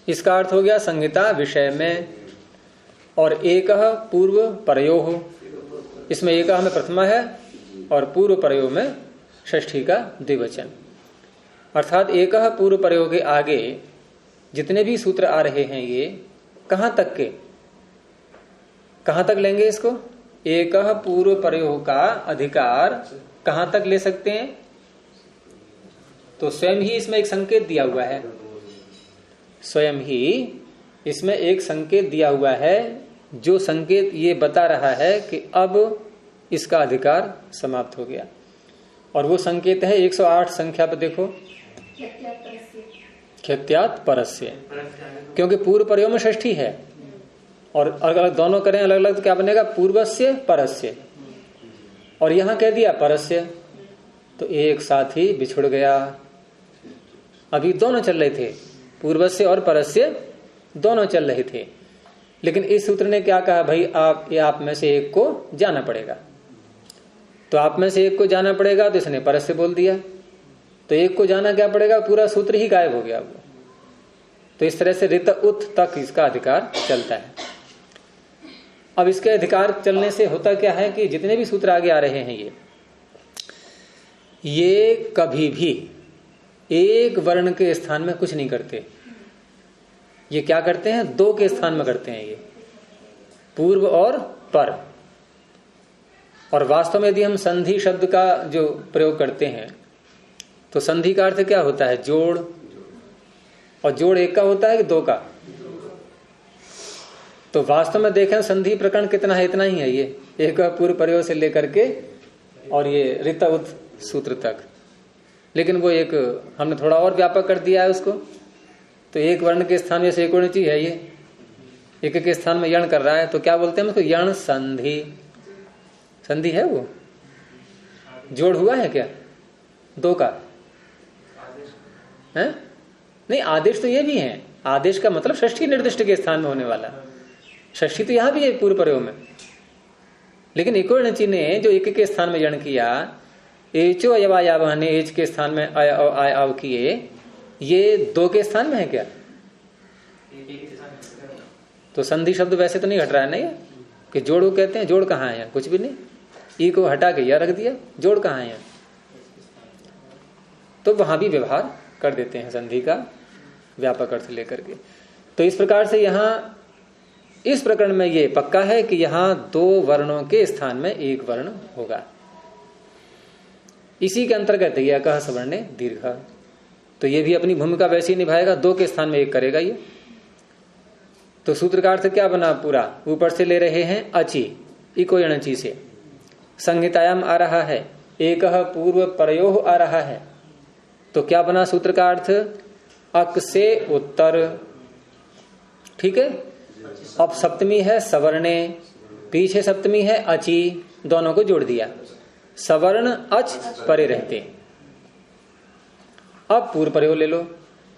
Speaker 1: इसका अर्थ हो गया संहिता विषय में, और एकह पूर्व परयोः, इसमें एकह में प्रथमा है और पूर्व परयोः में षष्ठी का द्विवचन। अर्थात एकह पूर्व परयोः के आगे जितने भी सूत्र आ रहे हैं ये कहां तक के, कहां तक लेंगे इसको? एकह पूर्व परयोः का अधिकार कहां तक ले सकते हैं? तो स्वयं ही इसमें एक संकेत दिया हुआ है, स्वयं ही इसमें एक संकेत दिया हुआ है, जो संकेत ये बता रहा है कि अब इसका अधिकार समाप्त हो गया। और वो संकेत है 108 संख्या पर देखो, ख्यत्यात् परस्य, क्योंकि पूर्व परयोः में षष्ठी है, और अलग अलग दोनों करें अलग अलग तो क्या बनेगा? पूर्वस्य परस्य, और यहां कह दिया परस्य, तो एक साथ ही बिछुड़ गया। अभी दोनों चल रहे थे, पूर्वस्य और परस्य दोनों चल रहे थे, लेकिन इस सूत्र ने क्या कहा? भाई आप में से एक को जाना पड़ेगा। तो आप में से एक को जाना पड़ेगा, तो इसने परस्य बोल दिया, तो एक को जाना क्या पड़ेगा? पूरा सूत्र ही गायब हो गया वो। तो इस तरह से ऋत उत तक इसका अधिकार चलता है। अब इसके अधिकार चलने से होता क्या है कि जितने भी सूत्र आगे आ रहे हैं ये कभी भी एक वर्ण के स्थान में कुछ नहीं करते। ये क्या करते हैं? दो के स्थान में करते हैं, ये पूर्व और पर। और वास्तव में यदि हम संधि शब्द का जो प्रयोग करते हैं तो संधि का अर्थ क्या होता है? जोड़। और जोड़ एक का होता है कि दो का? तो वास्तव में देखें संधि प्रकरण कितना है, इतना ही है ये, एक पूर्व प्रयोग से लेकर के और ये ऋत उत सूत्र तक। लेकिन वो एक हमने थोड़ा और व्यापक कर दिया है उसको। तो एक वर्ण के स्थान में जैसे एक वर्ण चीज है, ये एक के स्थान में यण कर रहा है, तो क्या बोलते हैं उसको? यण संधि। संधि है वो, जोड़ हुआ है क्या दो का है? नहीं, आदेश तो ये भी है। आदेश का मतलब षष्ठी निर्दिष्ट के स्थान में होने वाला। षष्ठी तो यहां भी है पूर्व प्रयोग में, लेकिन एकोणची ने जो एक के स्थान में यण किया, एचो अयवायावह ने एच के स्थान में आव किए, ये दो के स्थान में है क्या? तो संधि शब्द वैसे तो नहीं घट रहा है ना ये, कि जोड़ कहते हैं। जोड़ कहाँ है? कुछ भी नहीं। ई को हटा के यह रख दिया, जोड़ कहाँ है? तो वहां भी व्यवहार कर देते हैं संधि का व्यापक अर्थ लेकर के। तो इस प्रकार से यहां इस प्रकरण में ये पक्का है कि यहां दो वर्णों के स्थान में एक वर्ण होगा। इसी के अंतर्गत यह कह सवर्णे दीर्घ, तो ये भी अपनी भूमिका वैसी निभाएगा, दो के स्थान में एक करेगा ये। तो सूत्र का अर्थ क्या बना पूरा? ऊपर से ले रहे हैं अची, इको यणची से, संहितायाम आ रहा है, एक पूर्व प्रयोग आ रहा है। तो क्या बना सूत्र का अर्थ? अक से उत्तर, ठीक है। अब सप्तमी है सवर्णे, पीछे सप्तमी है अची, दोनों को जोड़ दिया, सवर्ण अच परे रहते। अब पूर्व प्रयोग ले लो,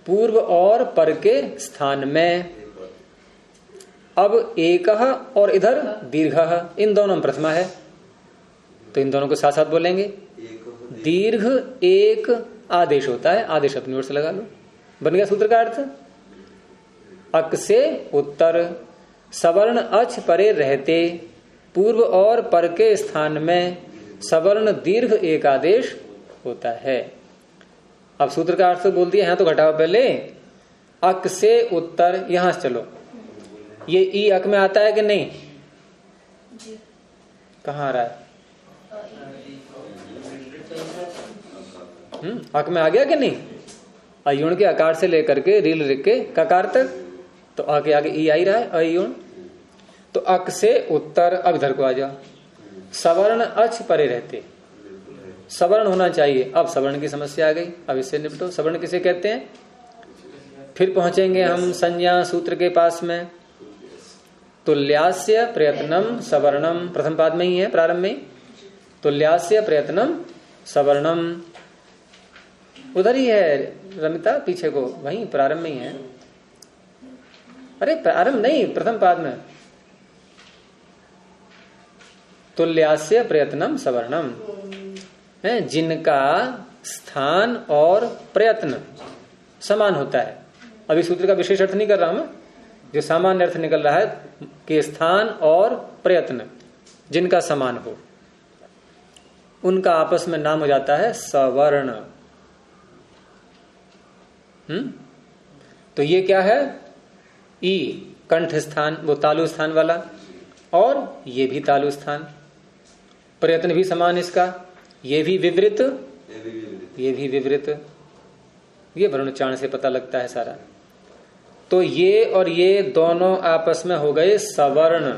Speaker 1: पूर्व और पर के स्थान में। अब एक और इधर दीर्घ, इन दोनों में प्रथमा है, तो इन दोनों को साथ साथ बोलेंगे। दीर्घ एक आदेश होता है, आदेश अपनी ओर से लगा लो, बन गया सूत्र का अर्थ। अक से उत्तर, सवर्ण अच परे रहते, पूर्व और पर के स्थान में सवर्ण दीर्घ एक आदेश होता है। अब सूत्र का अर्थ बोल दिया, यहां तो घटाओ पहले। अक से उत्तर, यहां से चलो, ये ई अक में आता है कि नहीं? कहां आ रहा है? अक में आ गया कि नहीं? अयुण के आकार से लेकर के रील रिक के ककार तक, तो आगे आगे ई आ ही रहा है अयुण। तो अक से उत्तर, अब इधर को आ जाओ, सवर्ण अच परे रहते, सवर्ण होना चाहिए। अब सवर्ण की समस्या आ गई, अब इससे निपटो। सवर्ण किसे कहते हैं? फिर पहुंचेंगे हम संज्ञा सूत्र के पास में। तुल्यास्य प्रयत्नम सवर्णम, प्रथम पाद में ही है, प्रारंभ में। तुल्यास्य प्रयत्नम सवर्णम, उधर ही है रमिता, पीछे को, वहीं प्रारंभ में ही है। अरे प्रारंभ नहीं, प्रथम पाद में। तुल्यास्य प्रयत्नम सवर्णम है, जिनका स्थान और प्रयत्न समान होता है। अभी सूत्र का विशेष अर्थ नहीं कर रहा हूं, जो सामान्य अर्थ निकल रहा है कि स्थान और प्रयत्न जिनका समान हो, उनका आपस में नाम हो जाता है सवर्ण। तो ये क्या है? ई कंठ स्थान, वो तालु स्थान वाला, और ये भी तालु स्थान, प्रयत्न भी समान इसका, ये भी विवृत, ये भी विवृत। ये वरुणोच्चारण से पता लगता है सारा। तो ये और ये दोनों आपस में हो गए सवर्ण।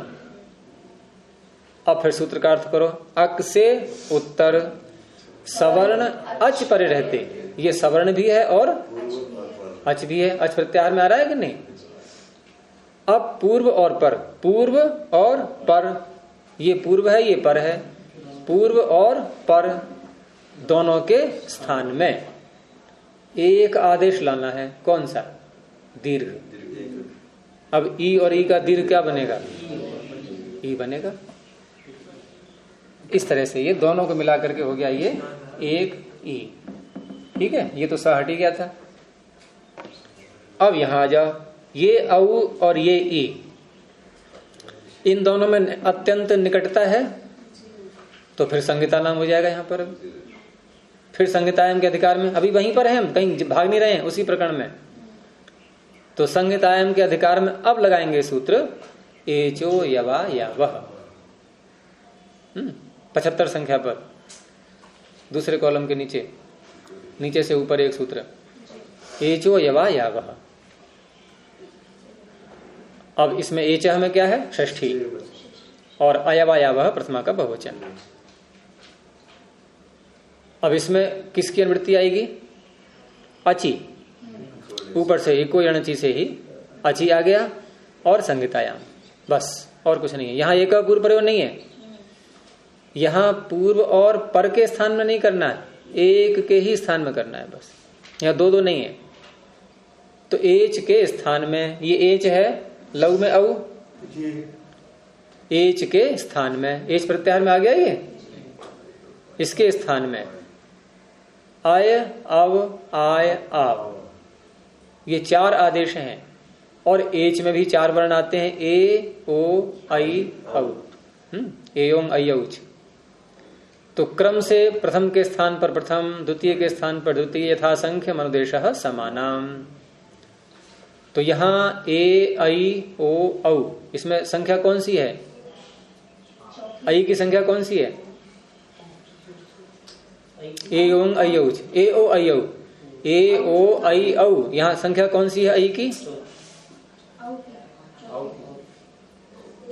Speaker 1: अब फिर सूत्र का अर्थ करो। अक से उत्तर, सवर्ण अच परे रहते, ये सवर्ण भी है और अच भी है। अच प्रत्याहार में आ रहा है कि नहीं? अब पूर्व और पर, पूर्व और पर, ये पूर्व है, ये पर है। पूर्व और पर दोनों के स्थान में एक आदेश लाना है, कौन सा? दीर्घ। अब ई और ई का दीर्घ क्या बनेगा? ई बनेगा। इस तरह से ये दोनों को मिला करके हो गया ये एक ई, ठीक है। ये तो सा हट ही गया था। अब यहां आ जाओ, ये औ और ये ई, इन दोनों में अत्यंत निकटता है, तो फिर संहिता नाम हो जाएगा यहां पर। फिर संहितायम के अधिकार में, अभी वहीं पर है हम, कहीं भाग नहीं रहे हैं, उसी प्रकरण में। तो संहितायम के अधिकार में अब लगाएंगे सूत्र एचो यवा या वह, 75 संख्या पर, दूसरे कॉलम के नीचे, नीचे से ऊपर एक सूत्र, एचो यवा या वह। अब इसमें एचह में क्या है? षष्ठी, और अयवायावह प्रथमा का बहुवचन। अब इसमें किसकी अनुवृत्ति आएगी? अची, ऊपर से एको यणची से ही अची आ गया, और संहितायाम, बस और कुछ नहीं है। यहां एक पूर्व प्रयोग नहीं है, यहां पूर्व और पर के स्थान में नहीं करना है, एक के ही स्थान में करना है बस। यहां दो दो नहीं है। तो एच के स्थान में, ये एच है लघु में औ, एच के स्थान में, एच प्रत्याहार में आ गया ये, इसके स्थान में आय अव आय आव, ये चार आदेश हैं, और एच में भी चार वर्ण आते हैं, ए ओ आई औ, एओं ऐ औच। तो क्रम से प्रथम के स्थान पर प्रथम, द्वितीय के स्थान पर द्वितीय, यथा संख्य मनुदेशः समानाम। तो यहां ए ऐ ओ औ, इसमें संख्या कौन सी है? ऐ की संख्या कौन सी है? एओं ऐ औच, ए ओ ऐ औ, ए ओ ऐ औ, यहां संख्या कौन सी है ऐ की?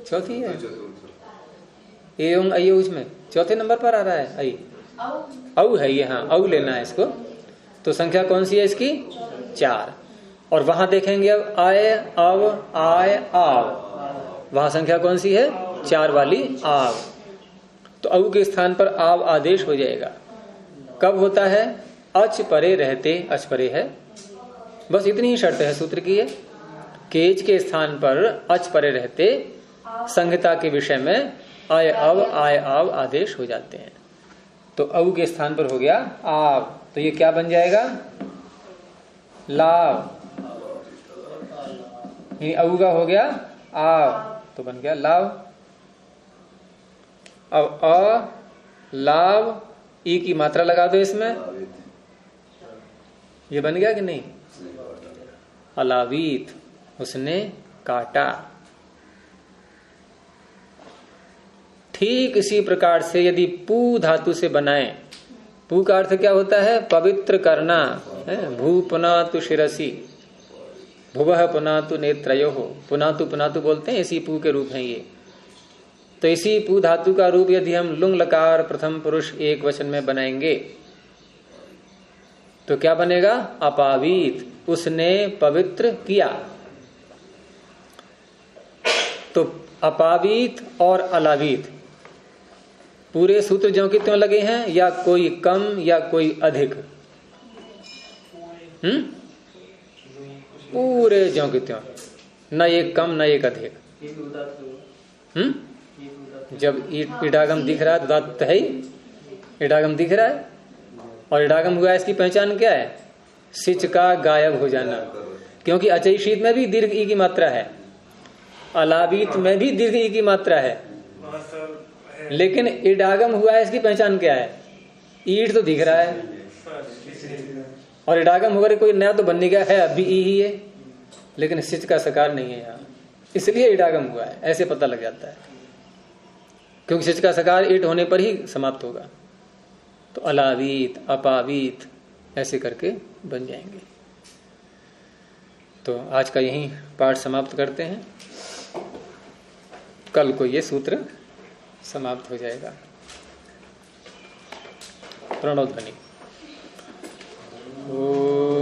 Speaker 1: चौथी है। एओं ऐ औच में चौथे नंबर पर आ रहा है ऐ, औ है ये, हाँ औ लेना है इसको। तो संख्या कौन सी है इसकी? 4। और वहां देखेंगे अब आय अव आय आव, वहां संख्या कौन सी है? 4 वाली आव। तो औ के स्थान पर आव आदेश हो जाएगा। कब होता है? अच परे रहते, अच परे है, बस इतनी ही शर्त है सूत्र की है। केज के स्थान पर अच परे रहते संहिता के विषय में आय अव आय आव आदेश हो जाते हैं। तो औ के स्थान पर हो गया आव, तो ये क्या बन जाएगा? लाव। औ का हो गया आव, तो बन गया लाव। अब अ लाव ई की मात्रा लगा दो इसमें, ये बन गया कि नहीं? अलावीत, उसने काटा। ठीक इसी प्रकार से यदि पू धातु से बनाएं, पू का अर्थ क्या होता है? पवित्र करना है। भू पुनातु शिरसी, भुवः पुनातु नेत्रयोः, पुनातु पुनातु बोलते हैं, इसी पू के रूप हैं ये। तो इसी पू धातु का रूप यदि हम लुंग लकार प्रथम पुरुष एक वचन में बनाएंगे तो क्या बनेगा? अपावीत, उसने पवित्र किया। तो अपावीत और अलावीत पूरे सूत्र ज्यों की त्यों लगे हैं, या कोई कम या कोई अधिक? पूरे ज्यों की त्यों, न एक कम न एक अधिक। जब इडागम दिख रहा है तो दात है ही, इडागम दिख रहा है, और इडागम हुआ, इसकी पहचान क्या है? सिच का गायब हो जाना, क्योंकि अचई शीत में भी दीर्घ ई की मात्रा है, अलावीत में भी दीर्घ ई की मात्रा है, लेकिन इडागम हुआ है, इसकी पहचान क्या है? ईट तो दिख रहा है, और इडागम होकर कोई नया तो बन नहीं गया है, अभी ई ही है, लेकिन सिच का सकार नहीं है यहाँ, इसलिए इडागम हुआ है, ऐसे पता लग जाता है, क्योंकि सिच का सकार ईट होने पर ही समाप्त होगा। तो अलावीत अपावीत ऐसे करके बन जाएंगे। तो आज का यही पाठ समाप्त करते हैं, कल को ये सूत्र समाप्त हो जाएगा। प्रणव ध्वनि। ओ